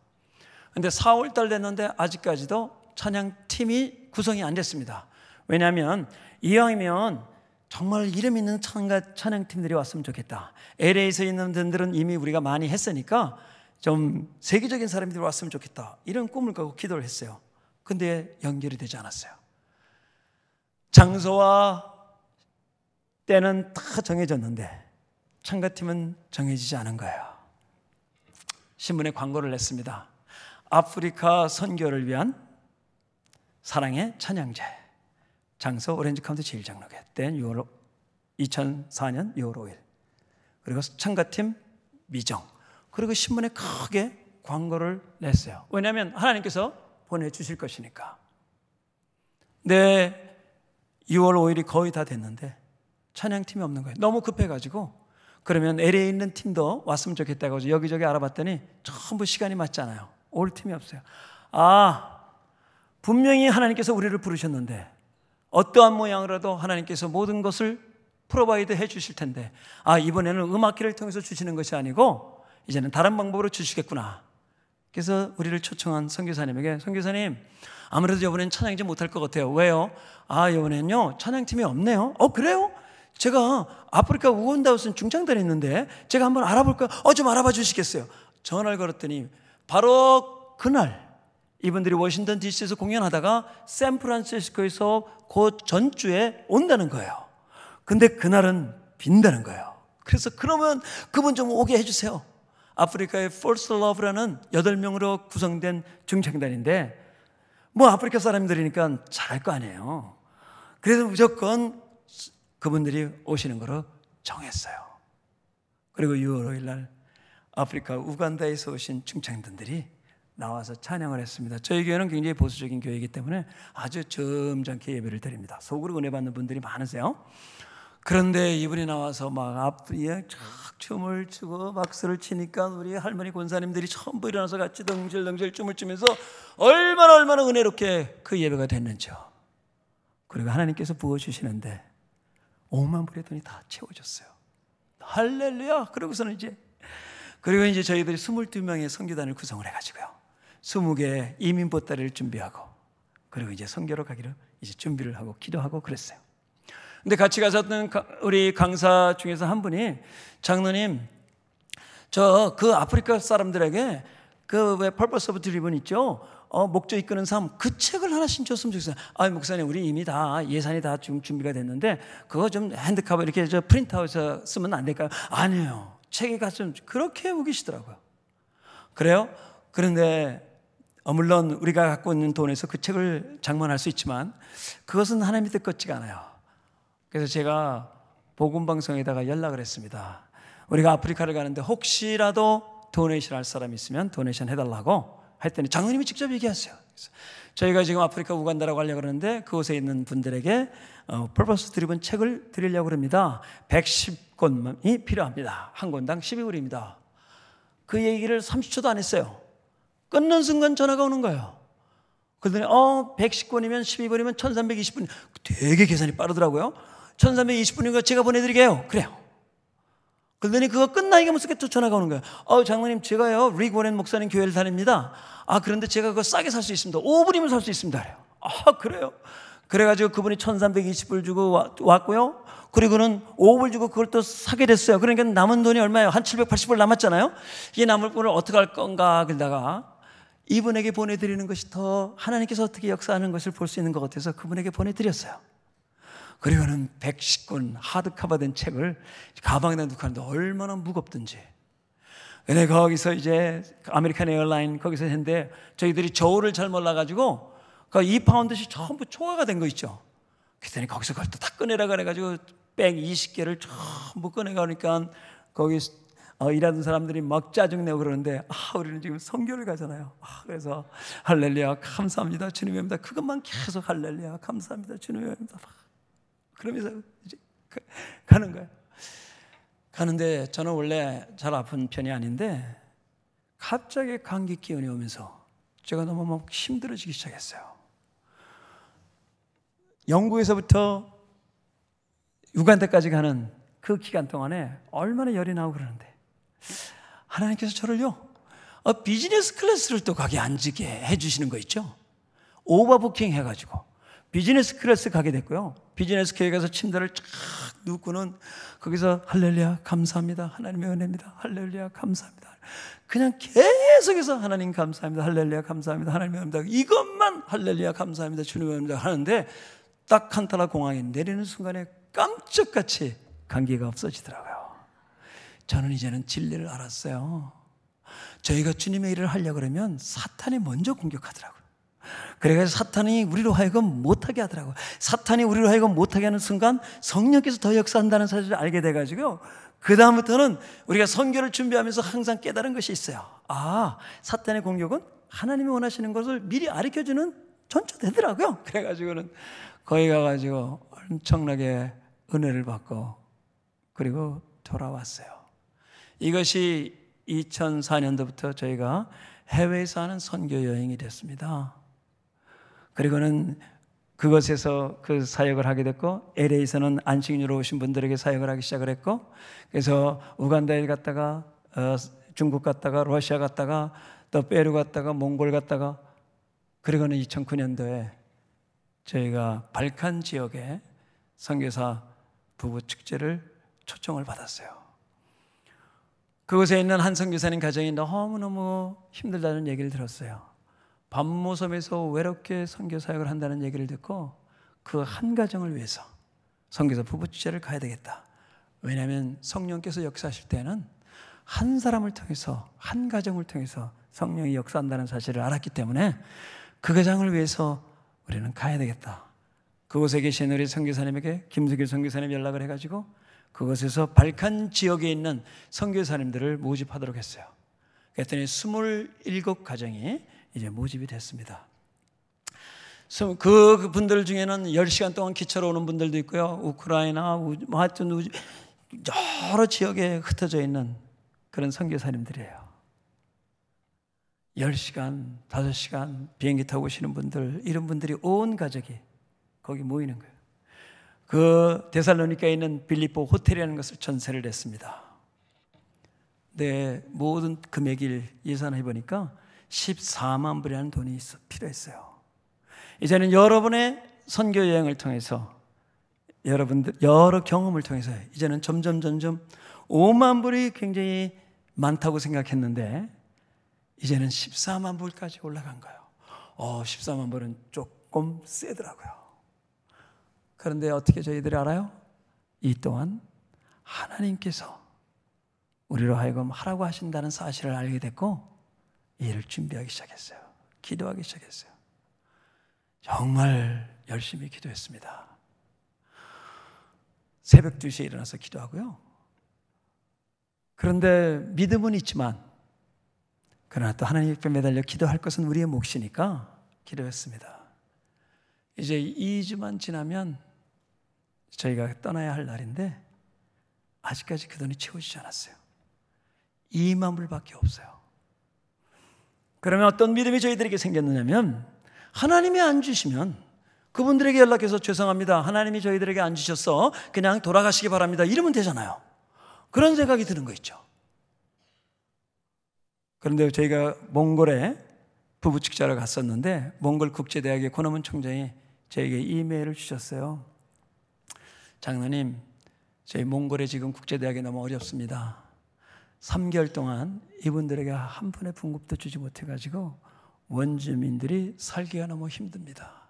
그런데 4월달 됐는데 아직까지도 찬양팀이 구성이 안 됐습니다. 왜냐하면 이왕이면 정말 이름 있는 찬양팀들이 왔으면 좋겠다. LA에서 있는 분들은 이미 우리가 많이 했으니까 좀 세계적인 사람들이 왔으면 좋겠다, 이런 꿈을 갖고 기도를 했어요. 근데 연결이 되지 않았어요. 장소와 때는 다 정해졌는데 참가팀은 정해지지 않은 거예요. 신문에 광고를 냈습니다. 아프리카 선교를 위한 사랑의 찬양제, 장소 오렌지 카운티 제1장로교, 때는 2004년 6월 5일, 그리고 참가팀 미정, 그리고 신문에 크게 광고를 냈어요. 왜냐하면 하나님께서 보내주실 것이니까. 네, 6월 5일이 거의 다 됐는데 찬양팀이 없는 거예요. 너무 급해가지고 그러면 LA에 있는 팀도 왔으면 좋겠다고 해서 여기저기 알아봤더니 전부 시간이 맞잖아요. 올 팀이 없어요. 분명히 하나님께서 우리를 부르셨는데 어떠한 모양으로도 하나님께서 모든 것을 프로바이드 해 주실 텐데 이번에는 음악회를 통해서 주시는 것이 아니고 이제는 다른 방법으로 주시겠구나. 그래서 우리를 초청한 선교사님에게 선교사님 아무래도 이번엔 찬양 좀 못할 것 같아요. 왜요? 이번엔요 찬양팀이 없네요. 그래요? 제가 아프리카 우간다에 무슨 중창단이 있는데 제가 한번 알아볼까요? 좀 알아봐 주시겠어요? 전화를 걸었더니 바로 그날 이분들이 워싱턴 DC에서 공연하다가 샌프란시스코에서 그 전주에 온다는 거예요. 근데 그날은 빈다는 거예요. 그래서 그러면 그분 좀 오게 해주세요. 아프리카의 First Love라는 8명으로 구성된 중창단인데 아프리카 사람들이니까 잘할 거 아니에요. 그래서 무조건 그분들이 오시는 거로 정했어요. 그리고 6월 5일 날 아프리카 우간다에서 오신 중창단들이 나와서 찬양을 했습니다. 저희 교회는 굉장히 보수적인 교회이기 때문에 아주 점잖게 예배를 드립니다. 속으로 은혜 받는 분들이 많으세요. 그런데 이분이 나와서 막 앞뒤에 춤을 추고 박수를 치니까 우리 할머니 권사님들이 전부 일어나서 같이 덩실덩실 춤을 추면서 얼마나 은혜롭게 그 예배가 됐는지요. 그리고 하나님께서 부어주시는데 5만 불의 돈이 다 채워졌어요. 할렐루야. 그리고서는 그리고 이제 저희들이 22명의 선교단을 구성을 해가지고요 20개의 이민 보따리를 준비하고 그리고 이제 선교로 가기로 이제 준비를 하고 기도하고 그랬어요. 근데 같이 가셨던 우리 강사 중에서 한 분이 장로님 저 그 아프리카 사람들에게 그 왜 Purpose of Driven 있죠? 목적 이끄는 삶 그 책을 하나씩 줬으면 좋겠어요. 목사님 우리 이미 다 예산이 다 지금 준비가 됐는데 그거 좀 핸드커버 이렇게 프린트아웃해서 쓰면 안 될까요? 아니에요. 책에 가서 그렇게 우기시더라고요. 그래요? 그런데 물론 우리가 갖고 있는 돈에서 그 책을 장만할 수 있지만 그것은 하나님의 뜻 같지가 않아요. 그래서 제가 복음방송에다가 연락을 했습니다. 우리가 아프리카를 가는데 혹시라도 도네이션 할 사람이 있으면 도네이션 해달라고 했더니 장로님이 직접 얘기하세요. 그래서 저희가 지금 아프리카 우간다라고 하려고 그러는데 그곳에 있는 분들에게 퍼포스 드리븐 책을 드리려고 합니다. 110권이 필요합니다. 한 권당 12불입니다. 그 얘기를 30초도 안 했어요. 끊는 순간 전화가 오는 거예요. 그러더니 110권이면 12불이면 1320분. 되게 계산이 빠르더라고요. 1320분이니까 제가 보내드릴게요. 그래요. 그러더니 그거 끝나기가 무섭게 또 전화가 오는 거예요. 장로님 제가요 릭 워렌 목사님 교회를 다닙니다. 그런데 제가 그거 싸게 살 수 있습니다. 5불이면 살 수 있습니다. 그래요. 그래요? 그래가지고 그분이 1320불 주고 왔고요. 그리고는 5불 주고 그걸 또 사게 됐어요. 그러니까 남은 돈이 얼마예요? 한 780불 남았잖아요. 이 남을 돈을 어떻게 할 건가 그러다가 이분에게 보내드리는 것이 더 하나님께서 어떻게 역사하는 것을 볼 수 있는 것 같아서 그분에게 보내드렸어요. 그리고는 110권 하드커버된 책을 가방에다 넣고 하는데 얼마나 무겁든지. 근데 거기서 이제 아메리칸 에어라인 거기서 했는데 저희들이 저울을 잘 몰라가지고 그 2파운드씩 전부 초과가 된 거 있죠. 그랬더니 거기서 그걸 또 다 꺼내라 그래가지고 백 20개를 전부 꺼내가니까 거기 일하던 사람들이 막 짜증내고 그러는데 우리는 지금 선교를 가잖아요. 그래서 할렐루야 감사합니다 주님입니다. 그것만 계속 할렐루야 감사합니다 주님입니다. 그러면서 이제 가는 거예요. 가는데 저는 원래 잘 아픈 편이 아닌데 갑자기 감기 기운이 오면서 제가 너무 막 힘들어지기 시작했어요. 영국에서부터 우간다까지 가는 그 기간 동안에 얼마나 열이 나고 그러는데 하나님께서 저를요 비즈니스 클래스를 또 가게 앉게 해주시는 거 있죠. 오버부킹 해가지고 비즈니스 클래스 가게 됐고요. 비즈니스 클래스에 가서 침대를 쫙 눕고는 거기서 할렐루야 감사합니다 하나님의 은혜입니다 할렐루야 감사합니다 그냥 계속해서 하나님 감사합니다 할렐루야 감사합니다 하나님의 은혜입니다 이것만 할렐루야 감사합니다 주님의 은혜입니다 하는데 딱 칸타라 공항에 내리는 순간에 깜짝같이 감기가 없어지더라고요. 저는 이제는 진리를 알았어요. 저희가 주님의 일을 하려고 그러면 사탄이 먼저 공격하더라고요. 그래서 사탄이 우리로 하여금 못하게 하더라고요. 사탄이 우리로 하여금 못하게 하는 순간 성령께서 더 역사한다는 사실을 알게 돼가지고 그 다음부터는 우리가 선교를 준비하면서 항상 깨달은 것이 있어요. 아, 사탄의 공격은 하나님이 원하시는 것을 미리 가르쳐주는 전초되더라고요. 그래가지고는 거기 가가지고 엄청나게 은혜를 받고 그리고 돌아왔어요. 이것이 2004년도부터 저희가 해외에서 하는 선교 여행이 됐습니다. 그리고는 그것에서 그 사역을 하게 됐고, LA에서는 안식일로 오신 분들에게 사역을 하기 시작을 했고, 그래서 우간다에 갔다가 중국 갔다가 러시아 갔다가 또 페루 갔다가 몽골 갔다가, 그리고는 2009년도에 저희가 발칸 지역에 선교사 부부 축제를 초청을 받았어요. 그곳에 있는 한 선교사님 가정이 너무너무 힘들다는 얘기를 들었어요. 밤모섬에서 외롭게 선교 사역을 한다는 얘기를 듣고 그 한 가정을 위해서 선교사 부부 축제를 가야 되겠다. 왜냐하면 성령께서 역사하실 때는 한 사람을 통해서, 한 가정을 통해서 성령이 역사한다는 사실을 알았기 때문에 그 가정을 위해서 우리는 가야 되겠다. 그곳에 계신 우리 선교사님에게 김수길 선교사님 연락을 해가지고 그곳에서 발칸 지역에 있는 선교사님들을 모집하도록 했어요. 그랬더니 27가정이 이제 모집이 됐습니다. 그 분들 중에는 10시간 동안 기차로 오는 분들도 있고요. 우크라이나, 하여튼 여러 지역에 흩어져 있는 그런 선교사님들이에요. 10시간, 5시간 비행기 타고 오시는 분들, 이런 분들이 온 가족이 거기 모이는 거예요. 그 데살로니카에 있는 빌립보 호텔이라는 것을 전세를 냈습니다. 네, 모든 금액을 예산해 보니까 14만 불이라는 돈이 필요했어요. 이제는 여러분의 선교 여행을 통해서, 여러분들 여러 경험을 통해서 이제는 점점 5만 불이 굉장히 많다고 생각했는데 이제는 14만 불까지 올라간 거예요. 14만 불은 조금 세더라고요. 그런데 어떻게 저희들이 알아요? 이 또한 하나님께서 우리로 하여금 하라고 하신다는 사실을 알게 됐고 일을 준비하기 시작했어요. 기도하기 시작했어요. 정말 열심히 기도했습니다. 새벽 2시에 일어나서 기도하고요. 그런데 믿음은 있지만 그러나 또 하나님 옆에 매달려 기도할 것은 우리의 몫이니까 기도했습니다. 이제 2주만 지나면 저희가 떠나야 할 날인데 아직까지 그 돈이 채워지지 않았어요. 2만 불밖에 없어요. 그러면 어떤 믿음이 저희들에게 생겼느냐면 하나님이 안 주시면 그분들에게 연락해서 죄송합니다. 하나님이 저희들에게 안 주셨어. 그냥 돌아가시기 바랍니다. 이러면 되잖아요. 그런 생각이 드는 거 있죠. 그런데 저희가 몽골에 부부 축제를 갔었는데 몽골 국제대학의 고노문 총장이 저에게 이메일을 주셨어요. 장로님, 저희 몽골에 지금 국제대학이 너무 어렵습니다. 3개월 동안 이분들에게 한 푼의 분급도 주지 못해가지고 원주민들이 살기가 너무 힘듭니다.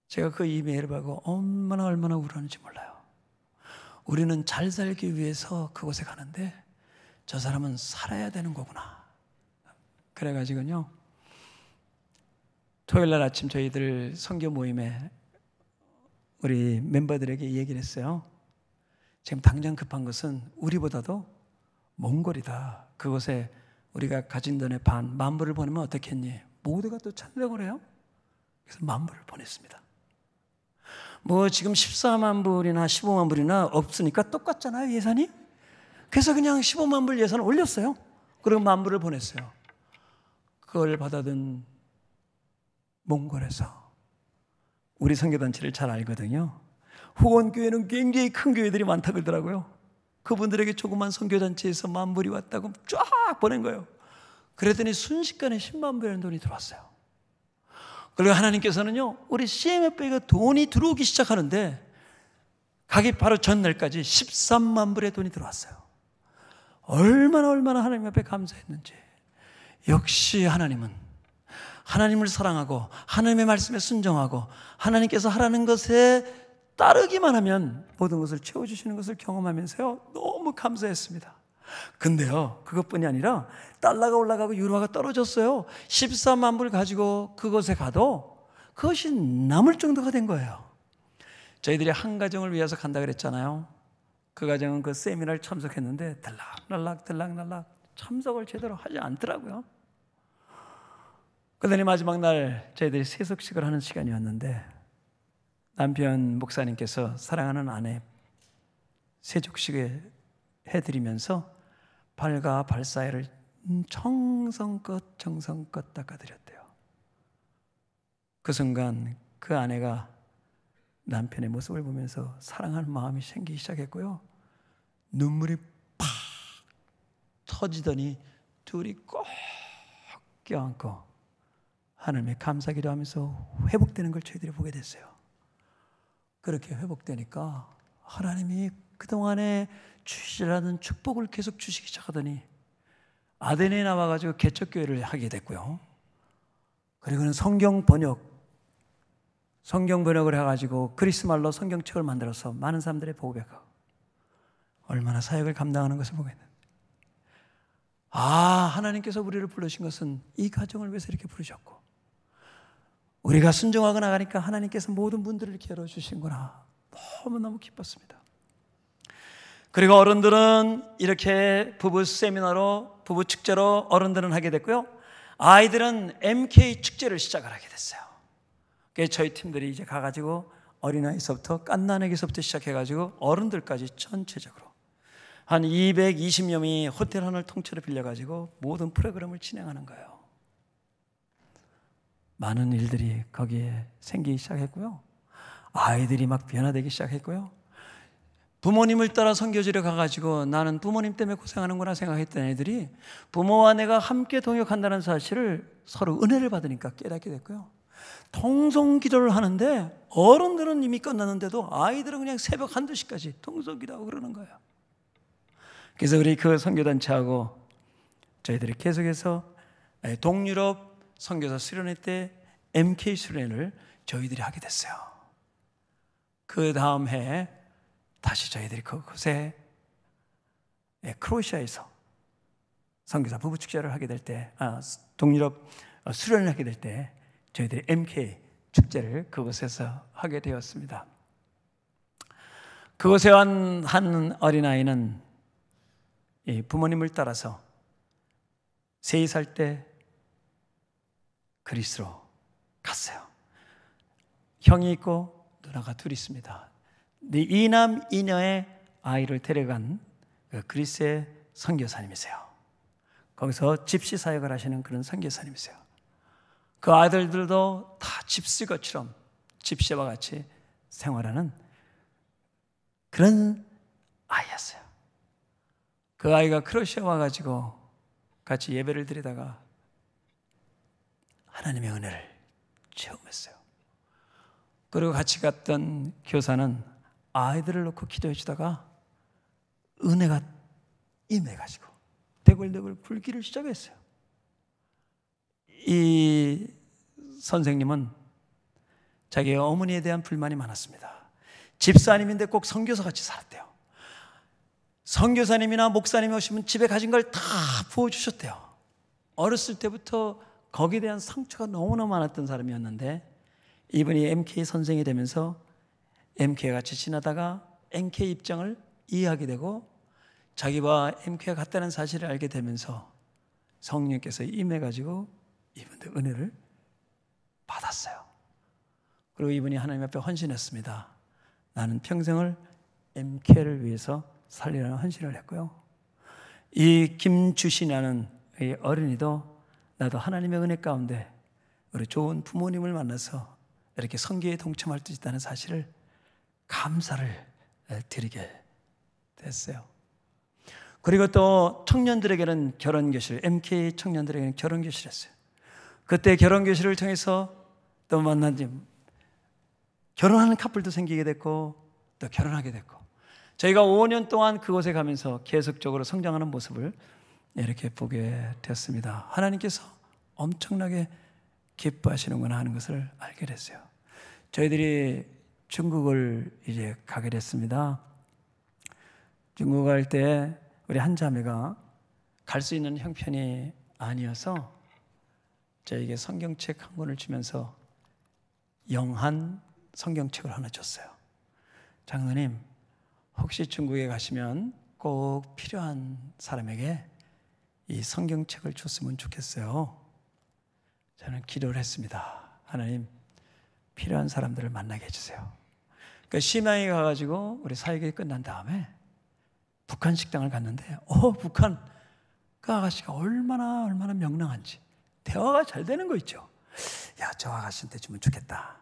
제가 그 이메일을 보고 얼마나 우울하는지 몰라요. 우리는 잘 살기 위해서 그곳에 가는데 저 사람은 살아야 되는 거구나. 그래가지고요, 토요일날 아침 저희들 선교 모임에 우리 멤버들에게 얘기를 했어요. 지금 당장 급한 것은 우리보다도 몽골이다. 그곳에 우리가 가진 돈의 반, 10,000불을 보내면 어떻겠니? 모두가 또 찬성을 해요. 그래서 10,000불을 보냈습니다. 뭐 지금 14만 불이나 15만 불이나 없으니까 똑같잖아요, 예산이. 그래서 그냥 15만 불 예산을 올렸어요. 그리고 10,000불을 보냈어요. 그걸 받아든 몽골에서 우리 선교단체를 잘 알거든요. 후원교회는 굉장히 큰 교회들이 많다 그러더라고요. 그분들에게 조그만 선교단체에서 10,000불이 왔다고 쫙 보낸 거예요. 그랬더니 순식간에 10만 불이라는 돈이 들어왔어요. 그리고 하나님께서는요, 우리 CMF가 돈이 들어오기 시작하는데 가기 바로 전날까지 13만 불의 돈이 들어왔어요. 얼마나 하나님 앞에 감사했는지. 역시 하나님은 하나님을 사랑하고 하나님의 말씀에 순종하고 하나님께서 하라는 것에 따르기만 하면 모든 것을 채워주시는 것을 경험하면서요, 너무 감사했습니다. 근데요, 그것뿐이 아니라 달러가 올라가고 유로화가 떨어졌어요. 14만 불 가지고 그곳에 가도 그것이 남을 정도가 된 거예요. 저희들이 한 가정을 위해서 간다 그랬잖아요. 그 가정은 그 세미나를 참석했는데 들락날락 참석을 제대로 하지 않더라고요. 그러더니 마지막 날 저희들이 세속식을 하는 시간이었는데 남편 목사님께서 사랑하는 아내 세족식을 해드리면서 발과 발 사이를 정성껏 닦아드렸대요. 그 순간 그 아내가 남편의 모습을 보면서 사랑하는 마음이 생기기 시작했고요. 눈물이 팍 터지더니 둘이 꼭 껴안고 하나님의 감사기도 하면서 회복되는 걸 저희들이 보게 됐어요. 그렇게 회복되니까 하나님이 그동안에 주시라는 축복을 계속 주시기 시작하더니 아덴에 나와가지고 개척교회를 하게 됐고요. 그리고는 성경 번역을 해가지고 그리스말로 성경책을 만들어서 많은 사람들의 보고백하고 얼마나 사역을 감당하는 것을 보게 됐는데, 하나님께서 우리를 부르신 것은 이 가정을 위해서 이렇게 부르셨고 우리가 순종하고 나가니까 하나님께서 모든 분들을 이렇게 열어주신구나. 너무너무 기뻤습니다. 그리고 어른들은 이렇게 부부 세미나로, 부부 축제로 어른들은 하게 됐고요. 아이들은 MK 축제를 시작을 하게 됐어요. 그래서 저희 팀들이 이제 가가지고 어린아이서부터 갓난아기서부터 시작해가지고 어른들까지 전체적으로 한 220여 명이 호텔 하나를 통째로 빌려가지고 모든 프로그램을 진행하는 거예요. 많은 일들이 거기에 생기기 시작했고요. 아이들이 막 변화되기 시작했고요. 부모님을 따라 선교지를 가가지고 나는 부모님 때문에 고생하는구나 생각했던 애들이 부모와 내가 함께 동역한다는 사실을 서로 은혜를 받으니까 깨닫게 됐고요. 통성기도를 하는데 어른들은 이미 끝났는데도 아이들은 그냥 새벽 1-2시까지 통성기도하고 그러는 거예요. 그래서 우리 그 선교단체하고 저희들이 계속해서 동유럽 선교사 수련회 때 MK 수련회를 저희들이 하게 됐어요. 그 다음 해에 다시 저희들이 그곳에 크로아시아에서 선교사 부부 축제를 하게 될 때, 동유럽 수련을 하게 될 때 저희들이 MK 축제를 그곳에서 하게 되었습니다. 그곳에 한 어린아이는 부모님을 따라서 3살 때 그리스로 갔어요. 형이 있고 누나가 둘 있습니다. 이남 이녀의 아이를 데려간 그리스의 선교사님이세요. 거기서 집시 사역을 하시는 그런 선교사님이세요. 그 아이들도 다 집시것처럼 집시와 같이 생활하는 그런 아이였어요. 그 아이가 크로아시아 와가지고 같이 예배를 드리다가 하나님의 은혜를 체험했어요. 그리고 같이 갔던 교사는 아이들을 놓고 기도해 주다가 은혜가 임해가지고 대굴대굴 굴기를 시작했어요. 이 선생님은 자기 어머니에 대한 불만이 많았습니다. 집사님인데 꼭 선교사같이 살았대요. 선교사님이나 목사님이 오시면 집에 가진 걸 다 부어주셨대요. 어렸을 때부터 거기에 대한 상처가 너무나 많았던 사람이었는데 이분이 MK 선생이 되면서 MK에 같이 지나다가 MK 입장을 이해하게 되고 자기와 MK가 같다는 사실을 알게 되면서 성령께서 임해가지고 이분들 은혜를 받았어요. 그리고 이분이 하나님 앞에 헌신했습니다. 나는 평생을 MK를 위해서 살리라는 헌신을 했고요. 이 김주신이라는 이 어린이도 나도 하나님의 은혜 가운데 우리 좋은 부모님을 만나서 이렇게 선교에 동참할 수 있다는 사실을 감사를 드리게 됐어요. 그리고 또 청년들에게는 결혼교실, MK 청년들에게는 결혼교실 했어요. 그때 결혼교실을 통해서 또 만난 결혼하는 커플도 생기게 됐고 또 결혼하게 됐고 저희가 5년 동안 그곳에 가면서 계속적으로 성장하는 모습을 이렇게 보게 되었습니다. 하나님께서 엄청나게 기뻐하시는구나 하는 것을 알게 됐어요. 저희들이 중국을 이제 가게 됐습니다. 중국 갈 때 우리 한 자매가 갈 수 있는 형편이 아니어서 저에게 성경책 한 권을 주면서 영한 성경책을 하나 줬어요. 장로님, 혹시 중국에 가시면 꼭 필요한 사람에게 이 성경책을 줬으면 좋겠어요. 저는 기도를 했습니다. 하나님, 필요한 사람들을 만나게 해주세요. 그러니까 심양에 가가지고 우리 사역이 끝난 다음에 북한 식당을 갔는데 북한 그 아가씨가 얼마나 명랑한지 대화가 잘 되는 거 있죠. 야, 저 아가씨한테 주면 좋겠다.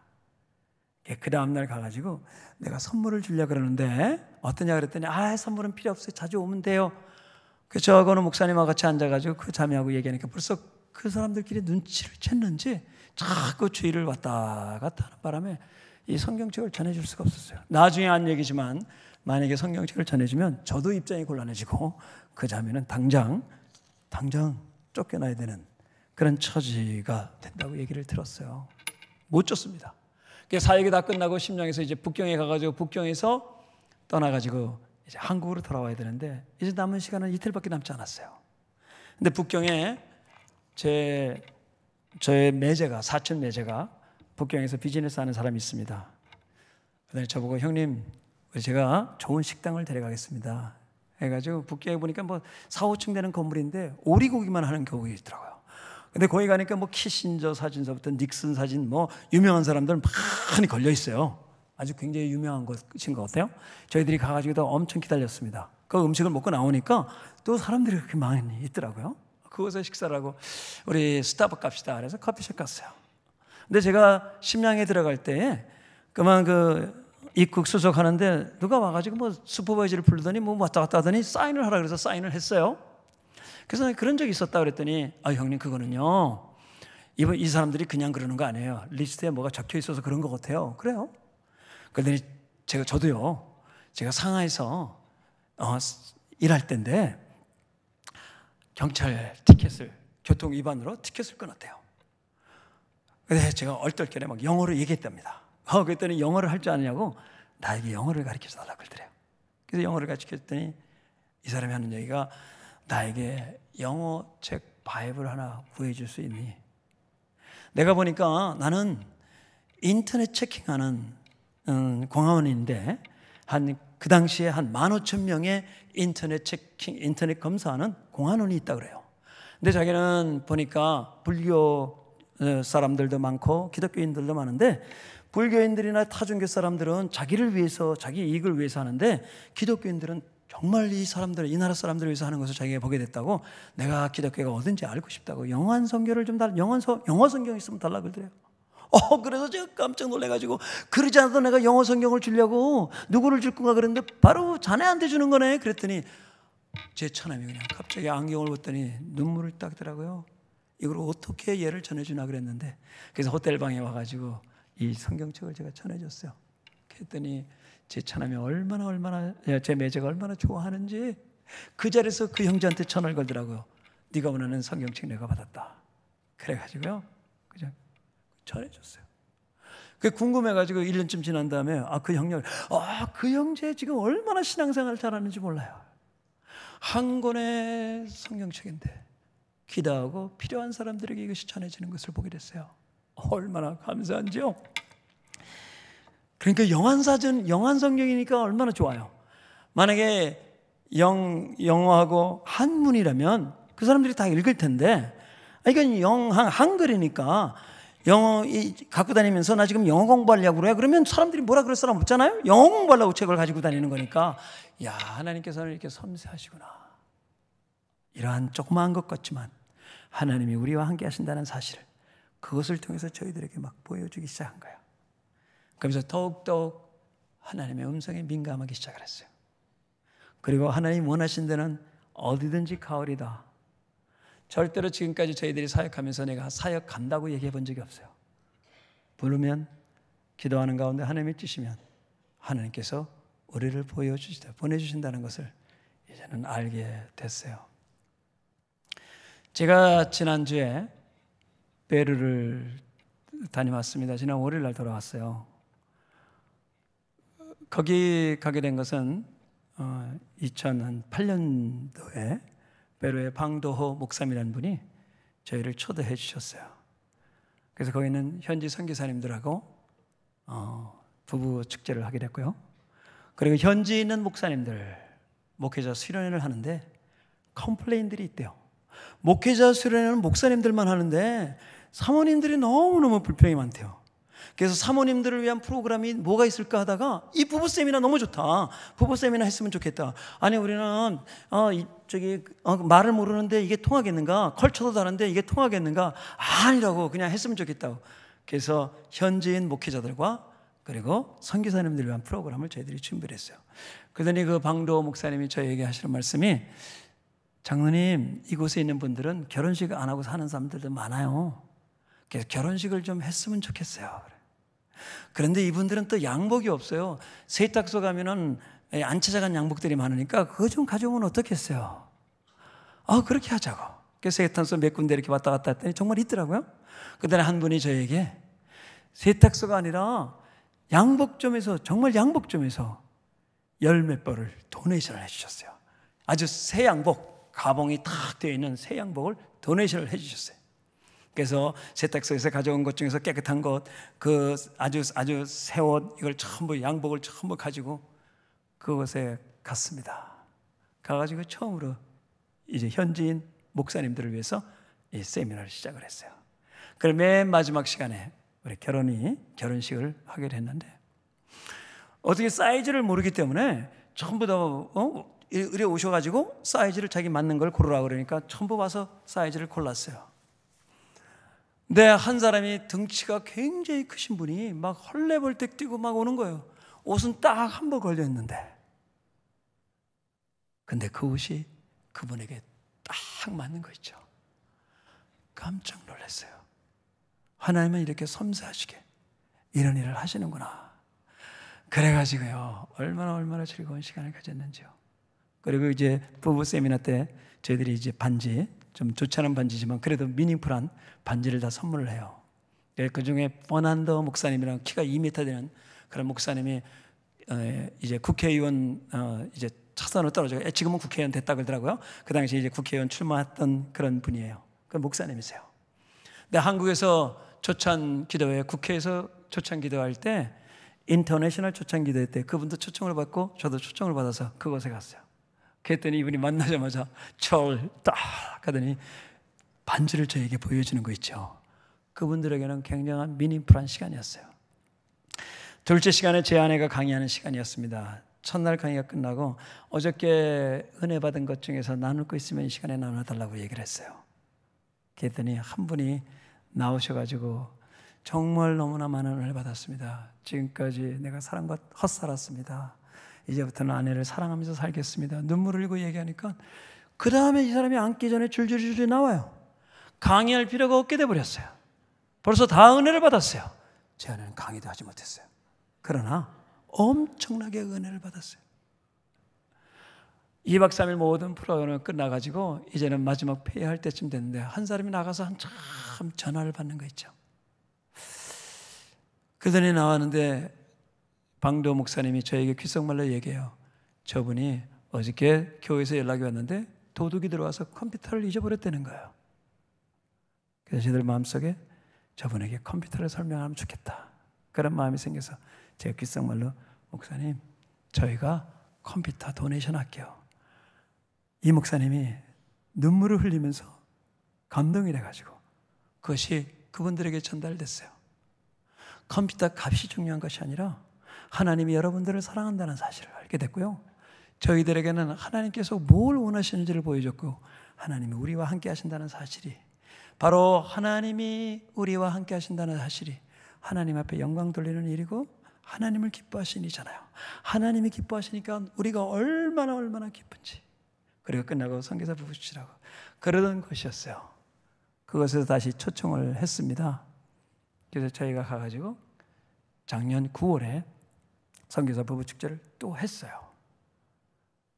그 다음날 가가지고 내가 선물을 주려고 그러는데 어떠냐 그랬더니 선물은 필요 없어요. 자주 오면 돼요. 그래서 저하고는 목사님하고 같이 앉아가지고 그 자매하고 얘기하니까 벌써 그 사람들끼리 눈치를 챘는지 자꾸 주의를 왔다 갔다 하는 바람에 이 성경책을 전해줄 수가 없었어요. 나중에 한 얘기지만 만약에 성경책을 전해주면 저도 입장이 곤란해지고 그 자매는 당장 쫓겨나야 되는 그런 처지가 된다고 얘기를 들었어요. 못 쫓습니다. 사역이 다 끝나고 심양에서 이제 북경에 가가지고 북경에서 떠나가지고 이제 한국으로 돌아와야 되는데 이제 남은 시간은 이틀밖에 남지 않았어요. 근데 북경에 저의 매제가 사촌 매제가 북경에서 비즈니스 하는 사람이 있습니다. 그다음에 저보고 형님 제가 좋은 식당을 데려가겠습니다. 해가지고 북경에 보니까 4, 5층 되는 건물인데 오리고기만 하는 교육이 있더라고요. 근데 거기 가니까 키신저 사진서부터 닉슨 사진 유명한 사람들 많이 걸려 있어요. 아주 굉장히 유명한 것인 것 같아요. 저희들이 가가지고 엄청 기다렸습니다. 그 음식을 먹고 나오니까 또 사람들이 그렇게 많이 있더라고요. 그곳에 식사를 하고 우리 스타벅 갑시다. 그래서 커피숍 갔어요. 근데 제가 심양에 들어갈 때 그만 입국 수속하는데 누가 와가지고 슈퍼바이저를 부르더니 왔다 갔다 하더니 사인을 하라 그래서 사인을 했어요. 그래서 그런 적이 있었다 그랬더니 형님 그거는요 이 사람들이 그냥 그러는 거 아니에요. 리스트에 뭐가 적혀 있어서 그런 것 같아요. 그래요? 그러더니 저도요 제가 상하이에서 일할 때인데 경찰 티켓을 교통 위반으로 티켓을 끊었대요. 근데 제가 얼떨결에 영어로 얘기했답니다. 그랬더니 영어를 할 줄 아느냐고 나에게 영어를 가르쳐 달라고 그러더래요. 그래서 영어를 가르쳤더니 이 사람이 하는 얘기가 나에게 영어 책 바이블 하나 구해줄 수 있니? 내가 보니까 나는 인터넷 체킹하는 공화원인데 그 당시에 한 15,000명의 인터넷 체킹, 인터넷 검사하는 공화원이 있다 그래요. 근데 자기는 보니까 불교 사람들도 많고 기독교인들도 많은데 불교인들이나 타종교 사람들은 자기를 위해서 자기 이익을 위해서 하는데 기독교인들은 정말 이 사람들, 이 나라 사람들을 위해서 하는 것을 자기가 보게 됐다고 내가 기독교가 어딘지 알고 싶다고 영어 성경을 좀 영어 성경 있으면 달라고 그러더래요. 그래서 제가 깜짝 놀래가지고 그러지 않아도 내가 영어 성경을 주려고 누구를 줄 건가 그랬는데 바로 자네한테 주는 거네. 그랬더니 제 처남이 그냥 갑자기 안경을 벗더니 눈물을 닦더라고요. 이걸 어떻게 얘를 전해주나 그랬는데 그래서 호텔 방에 와가지고 이 성경책을 제가 전해줬어요. 그랬더니 제 처남이 제 매제가 얼마나 좋아하는지 그 자리에서 그 형제한테 전화를 걸더라고요. 네가 원하는 성경책 내가 받았다. 그래가지고요 그냥 전해줬어요. 그게 궁금해가지고 1년쯤 지난 다음에 그 형제 지금 얼마나 신앙생활 잘하는지 몰라요. 한 권의 성경책인데 기도하고 필요한 사람들에게 이것이 전해지는 것을 보게 됐어요. 얼마나 감사한지요. 그러니까 영한 성경이니까 얼마나 좋아요. 만약에 영어하고 한문이라면 그 사람들이 다 읽을 텐데 이건 한글이니까 영어 갖고 다니면서 나 지금 영어 공부하려고 그래. 그러면 사람들이 뭐라 그럴 사람 없잖아요. 영어 공부하려고 책을 가지고 다니는 거니까 하나님께서는 이렇게 섬세하시구나. 이러한 조그마한 것 같지만 하나님이 우리와 함께 하신다는 사실을 그것을 통해서 저희들에게 보여주기 시작한 거예요. 그러면서 더욱더욱 하나님의 음성에 민감하기 시작을 했어요. 그리고 하나님 원하신 데는 어디든지 가오리다. 절대로 지금까지 저희들이 사역하면서 내가 사역 간다고 얘기해 본 적이 없어요. 부르면 기도하는 가운데 하나님이 주시면 하나님께서 우리를 보내주신다는 것을 이제는 알게 됐어요. 제가 지난주에 베르를 다녀왔습니다. 지난 월요일 날 돌아왔어요. 거기 가게 된 것은 2008년도에 베르의 방도호 목사님이라는 분이 저희를 초대해 주셨어요. 그래서 거기는 현지 선교사님들하고 부부 축제를 하게 됐고요. 그리고 현지에 있는 목사님들, 목회자 수련회를 하는데 컴플레인들이 있대요. 목회자 수련회는 목사님들만 하는데 사모님들이 너무너무 불평이 많대요. 그래서 사모님들을 위한 프로그램이 뭐가 있을까 하다가 이 부부 세미나 너무 좋다. 부부 세미나 했으면 좋겠다. 아니 우리는 말을 모르는데 이게 통하겠는가? 컬처도 다른데 이게 통하겠는가? 아니라고 그냥 했으면 좋겠다고. 그래서 현지인 목회자들과 그리고 선교사님들을 위한 프로그램을 저희들이 준비를 했어요. 그러더니 그 방도 목사님이 저에게 하시는 말씀이, 장로님, 이곳에 있는 분들은 결혼식 안 하고 사는 사람들도 많아요. 그래서 결혼식을 좀 했으면 좋겠어요. 그런데 이분들은 또 양복이 없어요. 세탁소 가면은 안 찾아간 양복들이 많으니까 그거 좀 가져오면 어떻겠어요? 그렇게 하자고. 그래서 세탁소 몇 군데 이렇게 왔다 갔다 했더니 정말 있더라고요. 그다음에 한 분이 저에게 세탁소가 아니라 양복점에서, 정말 양복점에서 열몇 벌을 도네이션을 해주셨어요. 아주 새 양복, 가봉이 탁 되어 있는 새 양복을 도네이션을 해주셨어요. 그래서 세탁소에서 가져온 것 중에서 깨끗한 것, 그 아주 새 옷, 이걸 전부, 양복을 전부 가지고 그곳에 갔습니다. 가가지고 처음으로 이제 현지인 목사님들을 위해서 이 세미나를 시작을 했어요. 그럼 맨 마지막 시간에 우리 결혼식을 하기로 했는데, 어떻게 사이즈를 모르기 때문에 전부 다 이리 오셔가지고 사이즈를 자기 맞는 걸 고르라 그러니까 전부 와서 사이즈를 골랐어요. 근데 한 사람이 등치가 굉장히 크신 분이 막 헐레벌떡 뛰고 막 오는 거예요. 옷은 딱 한 벌 걸려있는데, 근데 그 옷이 그분에게 딱 맞는 거 있죠. 깜짝 놀랐어요. 하나님은 이렇게 섬세하시게 이런 일을 하시는구나. 그래가지고요, 얼마나 즐거운 시간을 가졌는지요. 그리고 이제 부부 세미나 때 저희들이 이제 반지, 좀 좋지 않은 반지지만 그래도 미닝풀한 반지를 다 선물을 해요. 그 중에 버난더 목사님이랑 키가 2m 되는 그런 목사님이 이제 국회의원 이제 차선으로 떨어져요. 지금은 국회의원 됐다 그러더라고요. 그 당시 이제 국회의원 출마했던 그런 분이에요. 그 목사님이세요. 근데 한국에서 초청 기도회, 국회에서 초청 기도할 때, 인터내셔널 초청 기도회 때 그분도 초청을 받고 저도 초청을 받아서 그곳에 갔어요. 그랬더니 이분이 만나자마자 저를 딱 하더니 반지를 저에게 보여주는 거 있죠. 그분들에게는 굉장한 미닝풀한 시간이었어요. 둘째 시간에 제 아내가 강의하는 시간이었습니다. 첫날 강의가 끝나고 어저께 은혜 받은 것 중에서 나눌 거 있으면 이 시간에 나눠달라고 얘기를 했어요. 그랬더니 한 분이 나오셔가지고 정말 너무나 많은 은혜를 받았습니다. 지금까지 내가 사랑과 헛살았습니다. 이제부터는 아내를 사랑하면서 살겠습니다. 눈물을 흘리고 얘기하니까 그 다음에 이 사람이 앉기 전에 줄줄이 나와요. 강의할 필요가 없게 돼버렸어요. 벌써 다 은혜를 받았어요. 제 아내는 강의도 하지 못했어요. 그러나 엄청나게 은혜를 받았어요. 2박 3일 모든 프로그램이 끝나가지고 이제는 마지막 폐회할 때쯤 됐는데 한 사람이 나가서 한참 전화를 받는 거 있죠. 그전에 나왔는데 방도 목사님이 저에게 귓속말로 얘기해요. 저분이 어저께 교회에서 연락이 왔는데 도둑이 들어와서 컴퓨터를 잊어버렸다는 거예요. 그래서 저희들 마음속에 저분에게 컴퓨터를 설명하면 좋겠다, 그런 마음이 생겨서 제가 귓속말로, 목사님, 저희가 컴퓨터 도네이션 할게요. 이 목사님이 눈물을 흘리면서 감동이 돼가지고 그것이 그분들에게 전달됐어요. 컴퓨터 값이 중요한 것이 아니라 하나님이 여러분들을 사랑한다는 사실을 알게 됐고요. 저희들에게는 하나님께서 뭘 원하시는지를 보여줬고, 하나님이 우리와 함께 하신다는 사실이, 바로 하나님이 우리와 함께 하신다는 사실이 하나님 앞에 영광 돌리는 일이고 하나님을 기뻐하시는 일이잖아요. 하나님이 기뻐하시니까 우리가 얼마나 기쁜지. 그리고 끝나고 선교사 부부치라고 그러던 것이었어요. 그것에서 다시 초청을 했습니다. 그래서 저희가 가가지고 작년 9월에 선교사 부부축제를 또 했어요.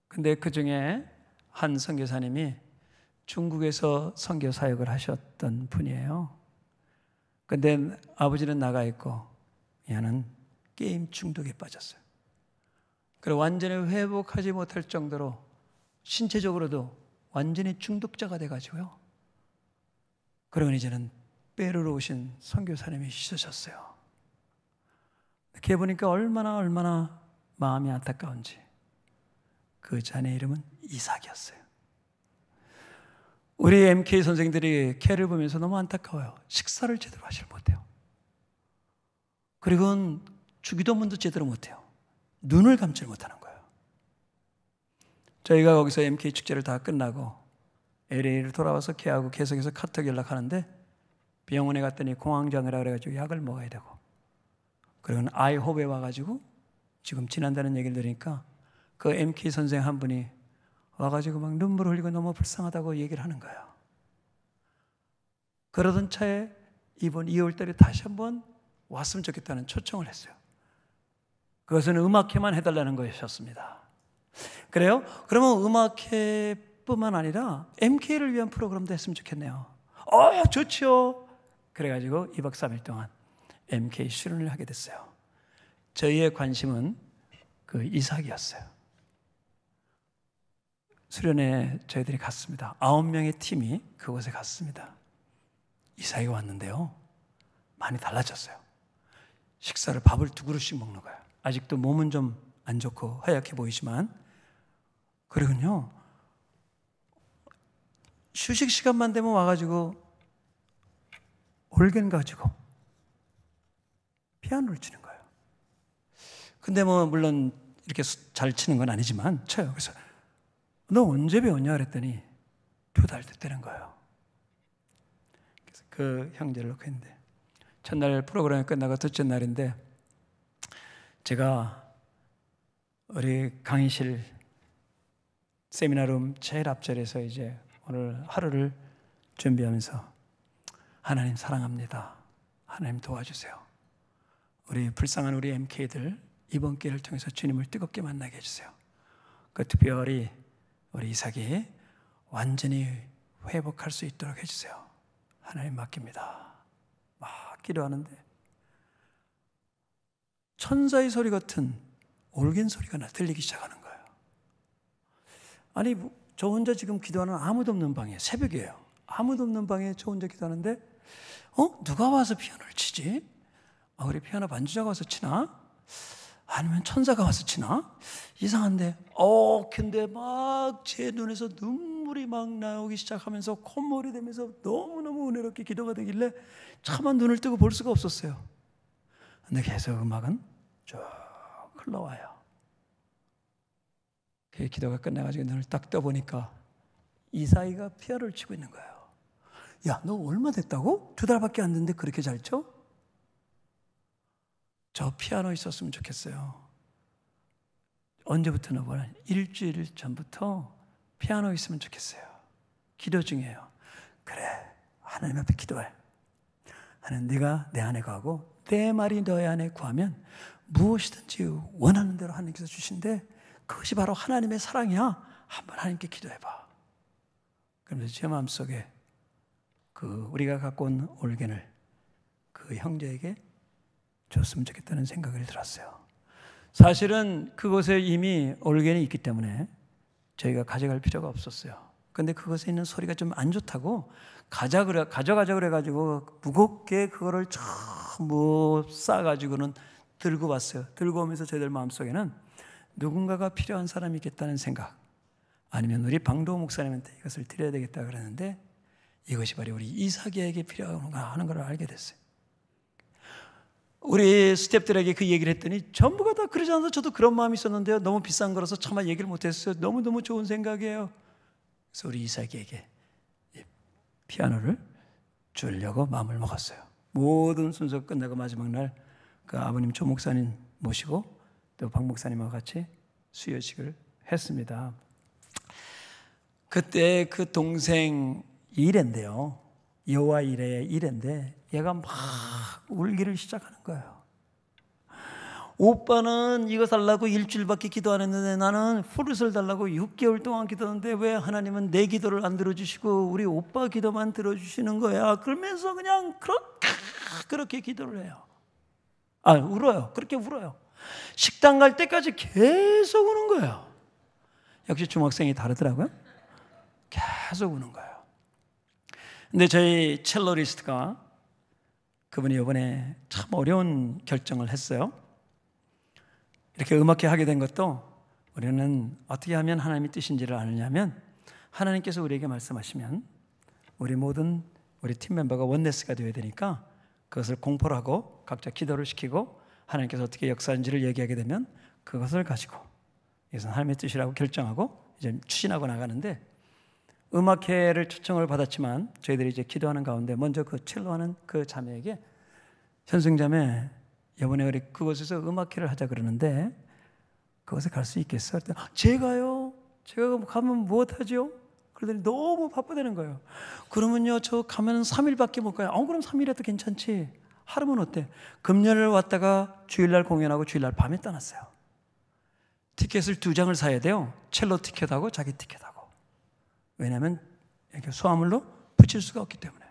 근데 그 중에 한 선교사님이 중국에서 선교 사역을 하셨던 분이에요. 근데 아버지는 나가 있고 얘는 게임 중독에 빠졌어요. 그리고 완전히 회복하지 못할 정도로 신체적으로도 완전히 중독자가 돼가지고요. 그러고 이제는 페루로 오신 선교사님이 있으셨어요. 걔 보니까 얼마나 마음이 안타까운지 그 자녀의 이름은 이삭이었어요. 우리 MK 선생들이 걔를 보면서 너무 안타까워요. 식사를 제대로 하질 못해요. 그리고 주기도문도 제대로 못해요. 눈을 감질 못하는 거예요. 저희가 거기서 MK 축제를 다 끝나고 LA를 돌아와서 걔하고 계속해서 카톡 연락하는데 병원에 갔더니 공황장애라 그래가지고 약을 먹어야 되고, 그리고 아이홉에 와가지고 지금 지난다는 얘기를 들으니까 그 MK 선생 한 분이 와가지고 막 눈물 흘리고 너무 불쌍하다고 얘기를 하는 거예요. 그러던 차에 이번 2월달에 다시 한번 왔으면 좋겠다는 초청을 했어요. 그것은 음악회만 해달라는 것이었습니다. 그래요? 그러면 음악회뿐만 아니라 MK를 위한 프로그램도 했으면 좋겠네요. 좋죠. 그래가지고 2박 3일 동안 MK 수련을 하게 됐어요. 저희의 관심은 그 이삭이었어요. 수련회 저희들이 갔습니다. 9명의 팀이 그곳에 갔습니다. 이삭이 왔는데요, 많이 달라졌어요. 식사를 밥을 2그릇씩 먹는 거예요. 아직도 몸은 좀 안 좋고 하얗게 보이지만, 그리고요 휴식 시간만 되면 와가지고 올겐 가지고 피아노를 치는 거예요. 근데 뭐 물론 이렇게 잘 치는 건 아니지만 쳐요. 그래서 너 언제 배웠냐 그랬더니 2달 됐다는 거예요. 그래서 그 형제를 놓고 했는데, 첫날 프로그램이 끝나고 둘째 날인데 제가 우리 강의실 세미나룸 제일 앞자리에서 이제 오늘 하루를 준비하면서 하나님 사랑합니다, 하나님 도와주세요, 우리 불쌍한 우리 MK들 이번 기회를 통해서 주님을 뜨겁게 만나게 해주세요, 그 특별히 우리 이삭이 완전히 회복할 수 있도록 해주세요, 하나님 맡깁니다 막 기도하는데 천사의 소리 같은 올겐 소리가 들리기 시작하는 거예요. 아니 저 혼자 지금 기도하는 아무도 없는 방에, 새벽이에요. 아무도 없는 방에 저 혼자 기도하는데 누가 와서 피아노를 치지? 우리 피아노 반주자가 와서 치나? 아니면 천사가 와서 치나? 이상한데 근데 막 제 눈에서 눈물이 막 나오기 시작하면서 콧물이 되면서 너무너무 은혜롭게 기도가 되길래 차마 눈을 뜨고 볼 수가 없었어요. 근데 계속 음악은 쭉 흘러와요. 그 기도가 끝나가지고 눈을 딱 떠보니까 이삭이가 피아노를 치고 있는 거예요. 야, 너 얼마 됐다고? 2달밖에 안 됐는데 그렇게 잘 쳐? 저 피아노 있었으면 좋겠어요. 언제부터 너보는 일주일 전부터 피아노 있으면 좋겠어요. 기도 중이에요. 그래, 하나님 앞에 기도해. 하나님, 네가 내 안에 거하고 내 말이 너의 안에 구하면 무엇이든지 원하는 대로 하나님께서 주신대. 그것이 바로 하나님의 사랑이야. 한번 하나님께 기도해봐. 그러면서 제 마음속에 그 우리가 갖고 온 올겐을 그 형제에게 줬으면 좋겠다는 생각을 들었어요. 사실은 그곳에 이미 올겐이 있기 때문에 저희가 가져갈 필요가 없었어요. 근데 그곳에 있는 소리가 좀 안 좋다고 가져가자 그래가지고 무겁게 그거를 전부 싸가지고는 들고 왔어요. 들고 오면서 저희들 마음속에는 누군가가 필요한 사람이 있겠다는 생각, 아니면 우리 방도 목사님한테 이것을 드려야 되겠다 그러는데 이것이 바로 우리 이삭에게 필요한가 하는 걸 알게 됐어요. 우리 스태프들에게 그 얘기를 했더니 전부가 다 그러지 않아서 저도 그런 마음이 있었는데요, 너무 비싼 거라서 차마 얘기를 못했어요. 너무너무 좋은 생각이에요. 그래서 우리 이삭에게 피아노를 주려고 마음을 먹었어요. 모든 순서가 끝나고 마지막 날 그 아버님 조 목사님 모시고 또 박 목사님과 같이 수여식을 했습니다. 그때 그 동생 일인데요, 여호와 일의 일인데 얘가 막 울기를 시작하는 거예요. 오빠는 이거 달라고 일주일밖에 기도 안 했는데 나는 fruit을 달라고 6개월 동안 기도하는데 왜 하나님은 내 기도를 안 들어주시고 우리 오빠 기도만 들어주시는 거야? 그러면서 그냥 그렇게 기도를 해요. 울어요. 그렇게 울어요. 식당 갈 때까지 계속 우는 거예요. 역시 중학생이 다르더라고요. 계속 우는 거예요. 근데 저희 첼로리스트가 그분이 이번에 참 어려운 결정을 했어요. 이렇게 음악회 하게 된 것도 우리는 어떻게 하면 하나님의 뜻인지를 아느냐면, 하나님께서 우리에게 말씀하시면 우리 팀 멤버가 원네스가 되어야 되니까 그것을 공포를 하고 각자 기도를 시키고 하나님께서 어떻게 역사하는지를 얘기하게 되면 그것을 가지고 이것은 하나님의 뜻이라고 결정하고 이제 추진하고 나가는데, 음악회를 초청을 받았지만 저희들이 이제 기도하는 가운데 먼저 그 첼로하는 그 자매에게, 현승자매 이번에 우리 그곳에서 음악회를 하자 그러는데 그곳에 갈 수 있겠어? 제가요? 제가 가면 무엇하죠? 그러더니 너무 바쁘다는 거예요. 그러면요, 저 가면 3일밖에 못 가요. 그럼 3일에도 괜찮지. 하루면 어때? 금요일 왔다가 주일날 공연하고 주일날 밤에 떠났어요. 티켓을 2장을 사야 돼요. 첼로 티켓하고 자기 티켓하고. 왜냐하면 이렇게 소화물로 붙일 수가 없기 때문에.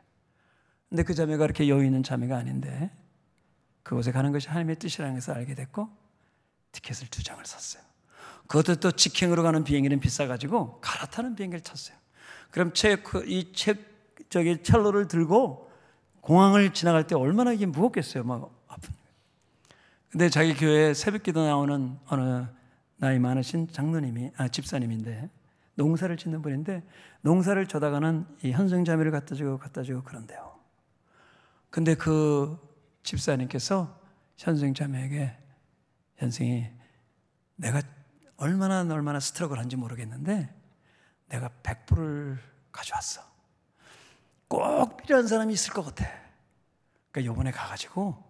근데 그 자매가 그렇게 여유 있는 자매가 아닌데 그곳에 가는 것이 하나님의 뜻이라는 것을 알게 됐고 티켓을 2장을 샀어요. 그것도 또 직행으로 가는 비행기는 비싸가지고 갈아타는 비행기를 탔어요. 그럼 첼로를 들고 공항을 지나갈 때 얼마나 이게 무겁겠어요. 막 아픈. 근데 자기 교회에 새벽기도 나오는 어느 나이 많으신 집사님인데 농사를 짓는 분인데 농사를 져다가는 이 현승자매를 갖다 주고 그런데요. 근데 그 집사님께서 현승자매에게, 현승이 내가 얼마나 스트럭을 한지 모르겠는데 내가 100불을 가져왔어. 꼭 필요한 사람이 있을 것 같아. 그러니까 요번에 가가지고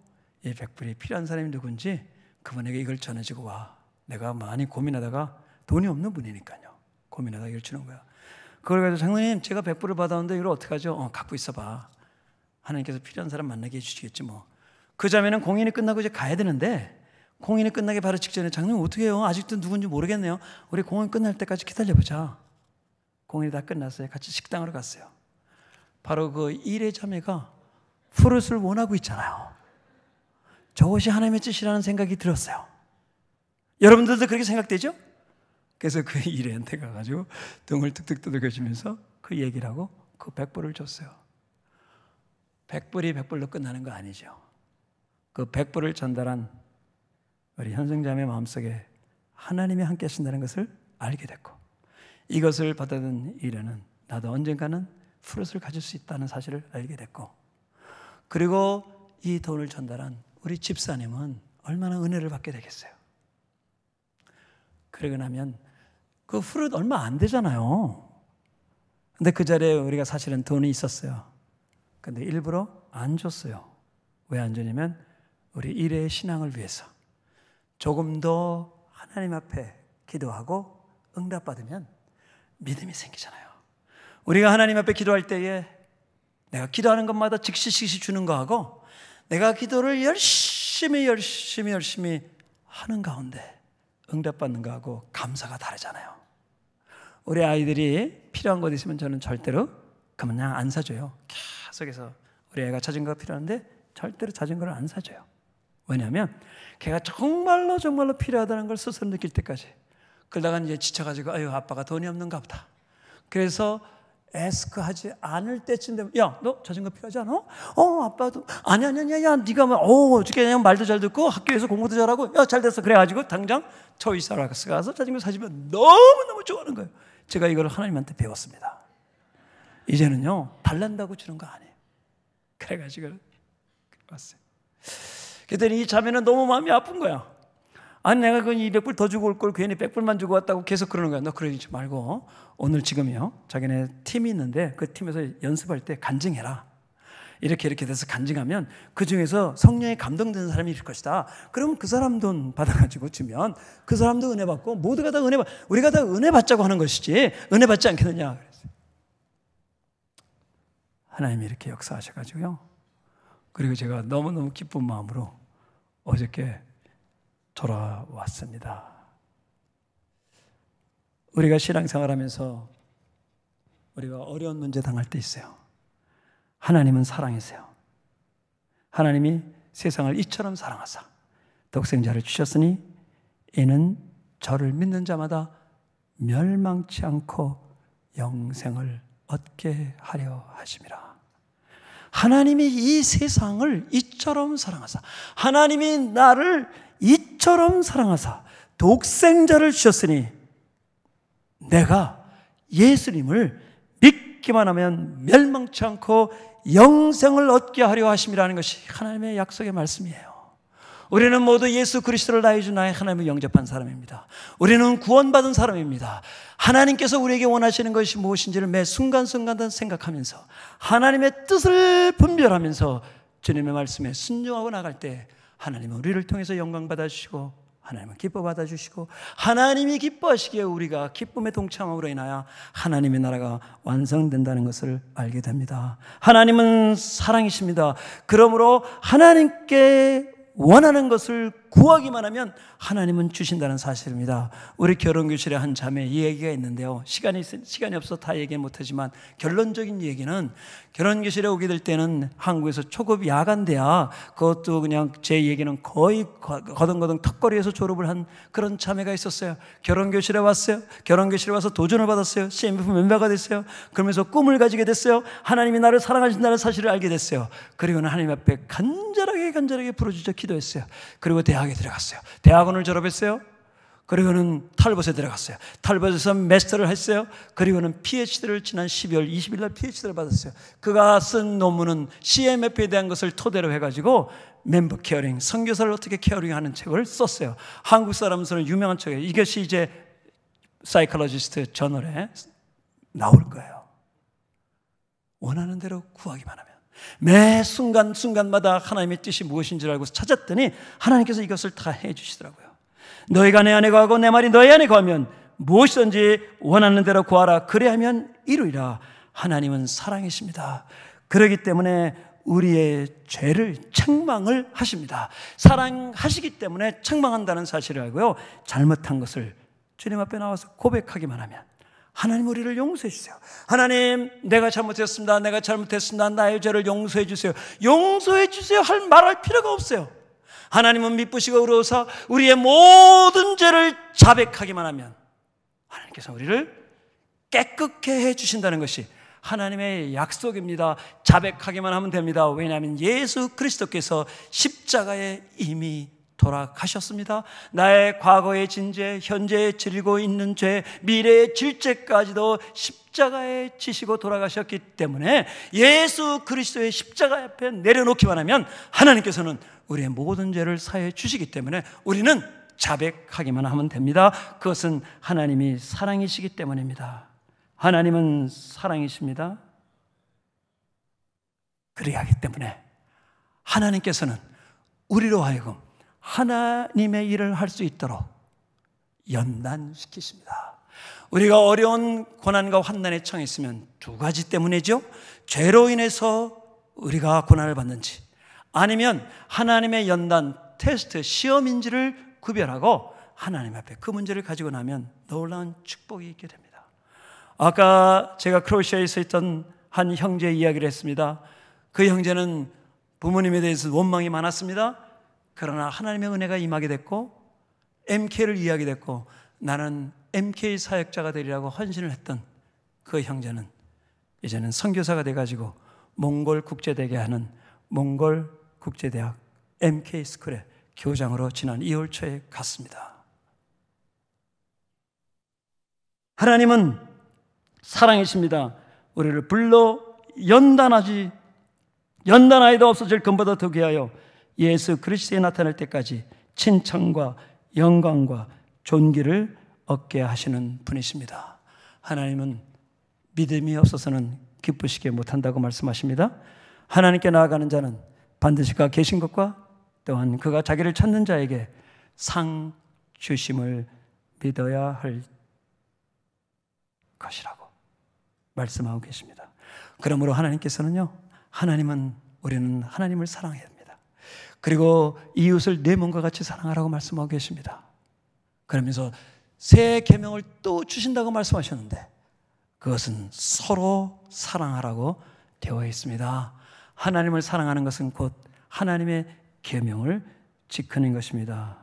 이 100불이 필요한 사람이 누군지 그분에게 이걸 전해주고 와. 내가 많이 고민하다가 돈이 없는 분이니까요. 고민하다가 이걸 주는 거야. 그걸 가지고 장로님 제가 100불을 받아왔는데 이걸 어떡하죠? 갖고 있어봐. 하나님께서 필요한 사람 만나게 해주시겠지 뭐. 그 자매는 공연이 끝나고 이제 가야 되는데 공연이 끝나기 바로 직전에 장로님 어떻게 해요? 아직도 누군지 모르겠네요. 우리 공연 끝날 때까지 기다려보자. 공연이 다 끝났어요. 같이 식당으로 갔어요. 바로 그 일의 자매가 프룻을 원하고 있잖아요. 저것이 하나님의 뜻이라는 생각이 들었어요. 여러분들도 그렇게 생각되죠? 그래서 그 일애한테 가가지고 등을 툭툭 두들겨주면서 그 얘기를 하고 그 100불을 줬어요. 100불이 100불로 끝나는 거 아니죠. 그 100불을 전달한 우리 현승자매 마음속에 하나님이 함께 하신다는 것을 알게 됐고, 이것을 받아든 일에는 나도 언젠가는 프룻을 가질 수 있다는 사실을 알게 됐고, 그리고 이 돈을 전달한 우리 집사님은 얼마나 은혜를 받게 되겠어요. 그러고 나면 그 프룻 얼마 안 되잖아요. 근데 그 자리에 우리가 사실은 돈이 있었어요. 근데 일부러 안 줬어요. 왜 안 주냐면 우리 일의 신앙을 위해서 조금 더 하나님 앞에 기도하고 응답받으면 믿음이 생기잖아요. 우리가 하나님 앞에 기도할 때에 내가 기도하는 것마다 즉시 주는 거하고 내가 기도를 열심히 하는 가운데 응답받는 거하고 감사가 다르잖아요. 우리 아이들이 필요한 것 있으면 저는 절대로 그냥 안 사줘요. 계속해서 우리 애가 자전거가 필요한데 절대로 자전거를 안 사줘요. 왜냐하면 걔가 정말로 필요하다는 걸 스스로 느낄 때까지. 그러다가 이제 지쳐가지고 아유 아빠가 돈이 없는가 보다. 그래서 에스크하지 않을 때쯤 되면 야 너 자전거 필요하지 않아? 아빠도 아니야 네가 뭐 어떻게 말도 잘 듣고 학교에서 공부도 잘하고 야 잘 됐어. 그래가지고 당장 초이스라스 가서 자전거 사주면 너무너무 좋아하는 거예요. 제가 이걸 하나님한테 배웠습니다. 이제는요 달란다고 주는 거 아니에요. 그래가지고 왔어요. 그랬더니 이 자매는 너무 마음이 아픈 거야. 아니 내가 그 200불 더 주고 올 걸 괜히 100불만 주고 왔다고 계속 그러는 거야. 너 그러지 말고 오늘 지금요 자기네 팀이 있는데 그 팀에서 연습할 때 간증해라. 이렇게 돼서 간증하면 그 중에서 성령에 감동되는 사람이 있을 것이다. 그럼 그 사람 돈 받아가지고 주면 그 사람도 은혜 받고 모두가 다 우리가 다 은혜 받자고 하는 것이지 은혜 받지 않겠느냐. 그랬어요. 하나님이 이렇게 역사하셔가지고요. 그리고 제가 너무너무 기쁜 마음으로 어저께 돌아왔습니다. 우리가 신앙생활하면서 우리가 어려운 문제 당할 때 있어요. 하나님은 사랑이세요. 하나님이 세상을 이처럼 사랑하사 독생자를 주셨으니 이는 저를 믿는 자마다 멸망치 않고 영생을 얻게 하려 하심이라. 하나님이 이 세상을 이처럼 사랑하사 하나님이 나를 이처럼 사랑하사 독생자를 주셨으니 내가 예수님을 믿기만 하면 멸망치 않고 영생을 얻게 하려 하심이라는 것이 하나님의 약속의 말씀이에요. 우리는 모두 예수 그리스도를 나의 주 나의 하나님을 영접한 사람입니다. 우리는 구원받은 사람입니다. 하나님께서 우리에게 원하시는 것이 무엇인지를 매 순간순간 생각하면서 하나님의 뜻을 분별하면서 주님의 말씀에 순종하고 나갈 때 하나님은 우리를 통해서 영광 받아주시고 하나님은 기뻐 받아주시고 하나님이 기뻐하시기에 우리가 기쁨에 동참함으로 인하여 하나님의 나라가 완성된다는 것을 알게 됩니다. 하나님은 사랑이십니다. 그러므로 하나님께 원하는 것을 구하기만 하면 하나님은 주신다는 사실입니다. 우리 결혼교실에 한 자매 이 얘기가 있는데요. 시간이 없어서 다 얘기 못하지만 결론적인 얘기는 결혼교실에 오게 될 때는 한국에서 초급 야간대야 그것도 그냥 제 얘기는 거의 거등거등 턱걸이에서 졸업을 한 그런 자매가 있었어요. 결혼교실에 왔어요. 결혼교실에 와서 도전을 받았어요. CMF 멤버가 됐어요. 그러면서 꿈을 가지게 됐어요. 하나님이 나를 사랑하신다는 사실을 알게 됐어요. 그리고는 하나님 앞에 간절하게 부르짖어 기도했어요. 그리고 대학에 들어갔어요. 대학원을 졸업했어요. 그리고는 탈벗에 들어갔어요. 탈벗에서 마스터를 했어요. 그리고는 PhD를 지난 12월 20일 날 PhD를 받았어요. 그가 쓴 논문은 CMF에 대한 것을 토대로 해가지고 멤버 케어링, 선교사를 어떻게 케어링하는 책을 썼어요. 한국 사람으로서는 유명한 책이에요. 이것이 이제 사이콜로지스트 저널에 나올 거예요. 원하는 대로 구하기만 하면 매 순간마다 하나님의 뜻이 무엇인지를 알고 찾았더니 하나님께서 이것을 다 해주시더라고요. 너희가 내 안에 거하고 내 말이 너희 안에 거하면 무엇이든지 원하는 대로 구하라. 그래야면 이루리라. 하나님은 사랑이십니다. 그렇기 때문에 우리의 죄를 책망을 하십니다. 사랑하시기 때문에 책망한다는 사실을 알고요, 잘못한 것을 주님 앞에 나와서 고백하기만 하면 하나님 우리를 용서해 주세요. 하나님 내가 잘못했습니다. 나의 죄를 용서해 주세요. 용서해 주세요 할 말할 필요가 없어요. 하나님은 미쁘시고 의로우사 우리의 모든 죄를 자백하기만 하면 하나님께서 우리를 깨끗게 해주신다는 것이 하나님의 약속입니다. 자백하기만 하면 됩니다. 왜냐하면 예수 그리스도께서 십자가에 이미 돌아가셨습니다. 나의 과거의 진죄, 현재에 지르고 있는 죄, 미래의 질 죄까지도 십자가에 지시고 돌아가셨기 때문에 예수 그리스도의 십자가 앞에 내려놓기만 하면 하나님께서는 우리의 모든 죄를 사해 주시기 때문에 우리는 자백하기만 하면 됩니다. 그것은 하나님이 사랑이시기 때문입니다. 하나님은 사랑이십니다. 그래야 하기 때문에 하나님께서는 우리로 하여금 하나님의 일을 할 수 있도록 연단시키십니다. 우리가 어려운 고난과 환난에 처했으면 두 가지 때문이죠. 죄로 인해서 우리가 고난을 받는지, 아니면 하나님의 연단, 테스트, 시험인지를 구별하고 하나님 앞에 그 문제를 가지고 나면 놀라운 축복이 있게 됩니다. 아까 제가 크로아시아에 있었던 한 형제의 이야기를 했습니다. 그 형제는 부모님에 대해서 원망이 많았습니다. 그러나 하나님의 은혜가 임하게 됐고 MK를 이해하게 됐고 나는 MK 사역자가 되리라고 헌신을 했던 그 형제는 이제는 선교사가 돼가지고 몽골 국제대학에 하는 몽골 국제대학 MK 스쿨의 교장으로 지난 2월 초에 갔습니다. 하나님은 사랑이십니다. 우리를 불러 연단하여도 없어질 금보다 더 귀하여 예수 그리스도에 나타날 때까지 칭찬과 영광과 존귀를 얻게 하시는 분이십니다. 하나님은 믿음이 없어서는 기쁘시게 못한다고 말씀하십니다. 하나님께 나아가는 자는 반드시 그가 계신 것과 또한 그가 자기를 찾는 자에게 상 주심을 믿어야 할 것이라고 말씀하고 계십니다. 그러므로 하나님께서는요, 우리는 하나님을 사랑해야 합니다. 그리고 이웃을 내 몸과 같이 사랑하라고 말씀하고 계십니다. 그러면서 새 계명을 또 주신다고 말씀하셨는데 그것은 서로 사랑하라고 되어 있습니다. 하나님을 사랑하는 것은 곧 하나님의 계명을 지키는 것입니다.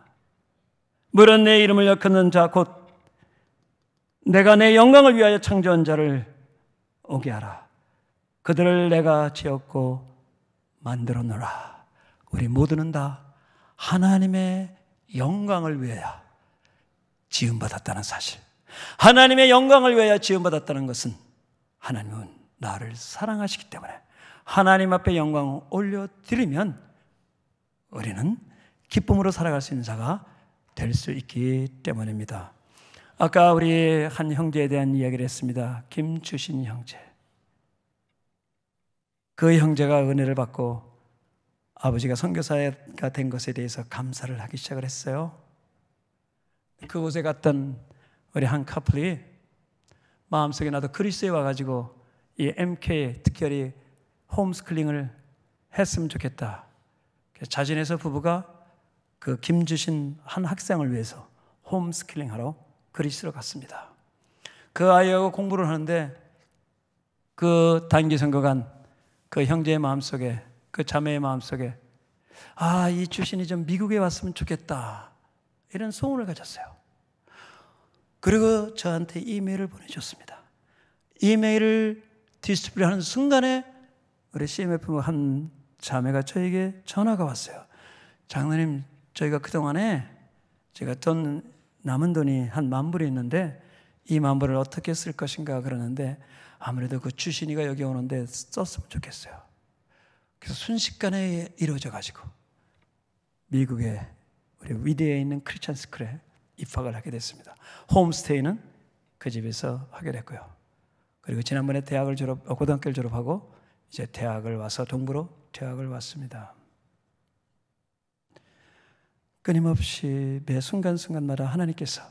물은 내 이름을 일컫는 자 곧 내가 내 영광을 위하여 창조한 자를 오게 하라. 그들을 내가 지었고 만들어 놓으라. 우리 모두는 다 하나님의 영광을 위하여 지음받았다는 사실, 하나님의 영광을 위하여 지음받았다는 것은 하나님은 나를 사랑하시기 때문에 하나님 앞에 영광을 올려드리면 우리는 기쁨으로 살아갈 수 있는 자가 될 수 있기 때문입니다. 아까 우리 한 형제에 대한 이야기를 했습니다. 김주신 형제. 그 형제가 은혜를 받고 아버지가 선교사가 된 것에 대해서 감사를 하기 시작을 했어요. 그곳에 갔던 우리 한 커플이 마음속에 나도 그리스도에 와가지고 이 MK 특별히 홈스쿨링을 했으면 좋겠다. 자진해서 부부가 그 김주신 한 학생을 위해서 홈스쿨링하러 그리스로 갔습니다. 그 아이하고 공부를 하는데 그 단기 선거간 그 형제의 마음속에, 그 자매의 마음속에 이 주신이 좀 미국에 왔으면 좋겠다, 이런 소원을 가졌어요. 그리고 저한테 이메일을 보내줬습니다. 이메일을 디스플레이하는 순간에 우리 CMF 한 자매가 저에게 전화가 왔어요. 장로님, 저희가 그동안에 제가 남은 돈이 한 10,000불이 있는데 이 10,000불을 어떻게 쓸 것인가 그러는데 아무래도 그 주신이가 여기 오는데 썼으면 좋겠어요. 그래서 순식간에 이루어져 가지고 미국의 우리 위드에 있는 크리스천 스쿨에 입학을 하게 됐습니다. 홈스테이는 그 집에서 하게 됐고요. 그리고 지난번에 고등학교를 졸업하고 이제 대학을 와서 동부로 대학을 왔습니다. 끊임없이 매 순간순간마다 하나님께서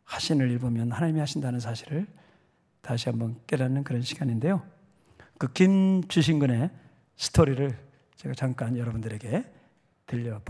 하신 일 보면 하나님이 하신다는 사실을 다시 한번 깨닫는 그런 시간인데요. 그 김주신 군의 스토리를 제가 잠깐 여러분들에게 보여드릴게요.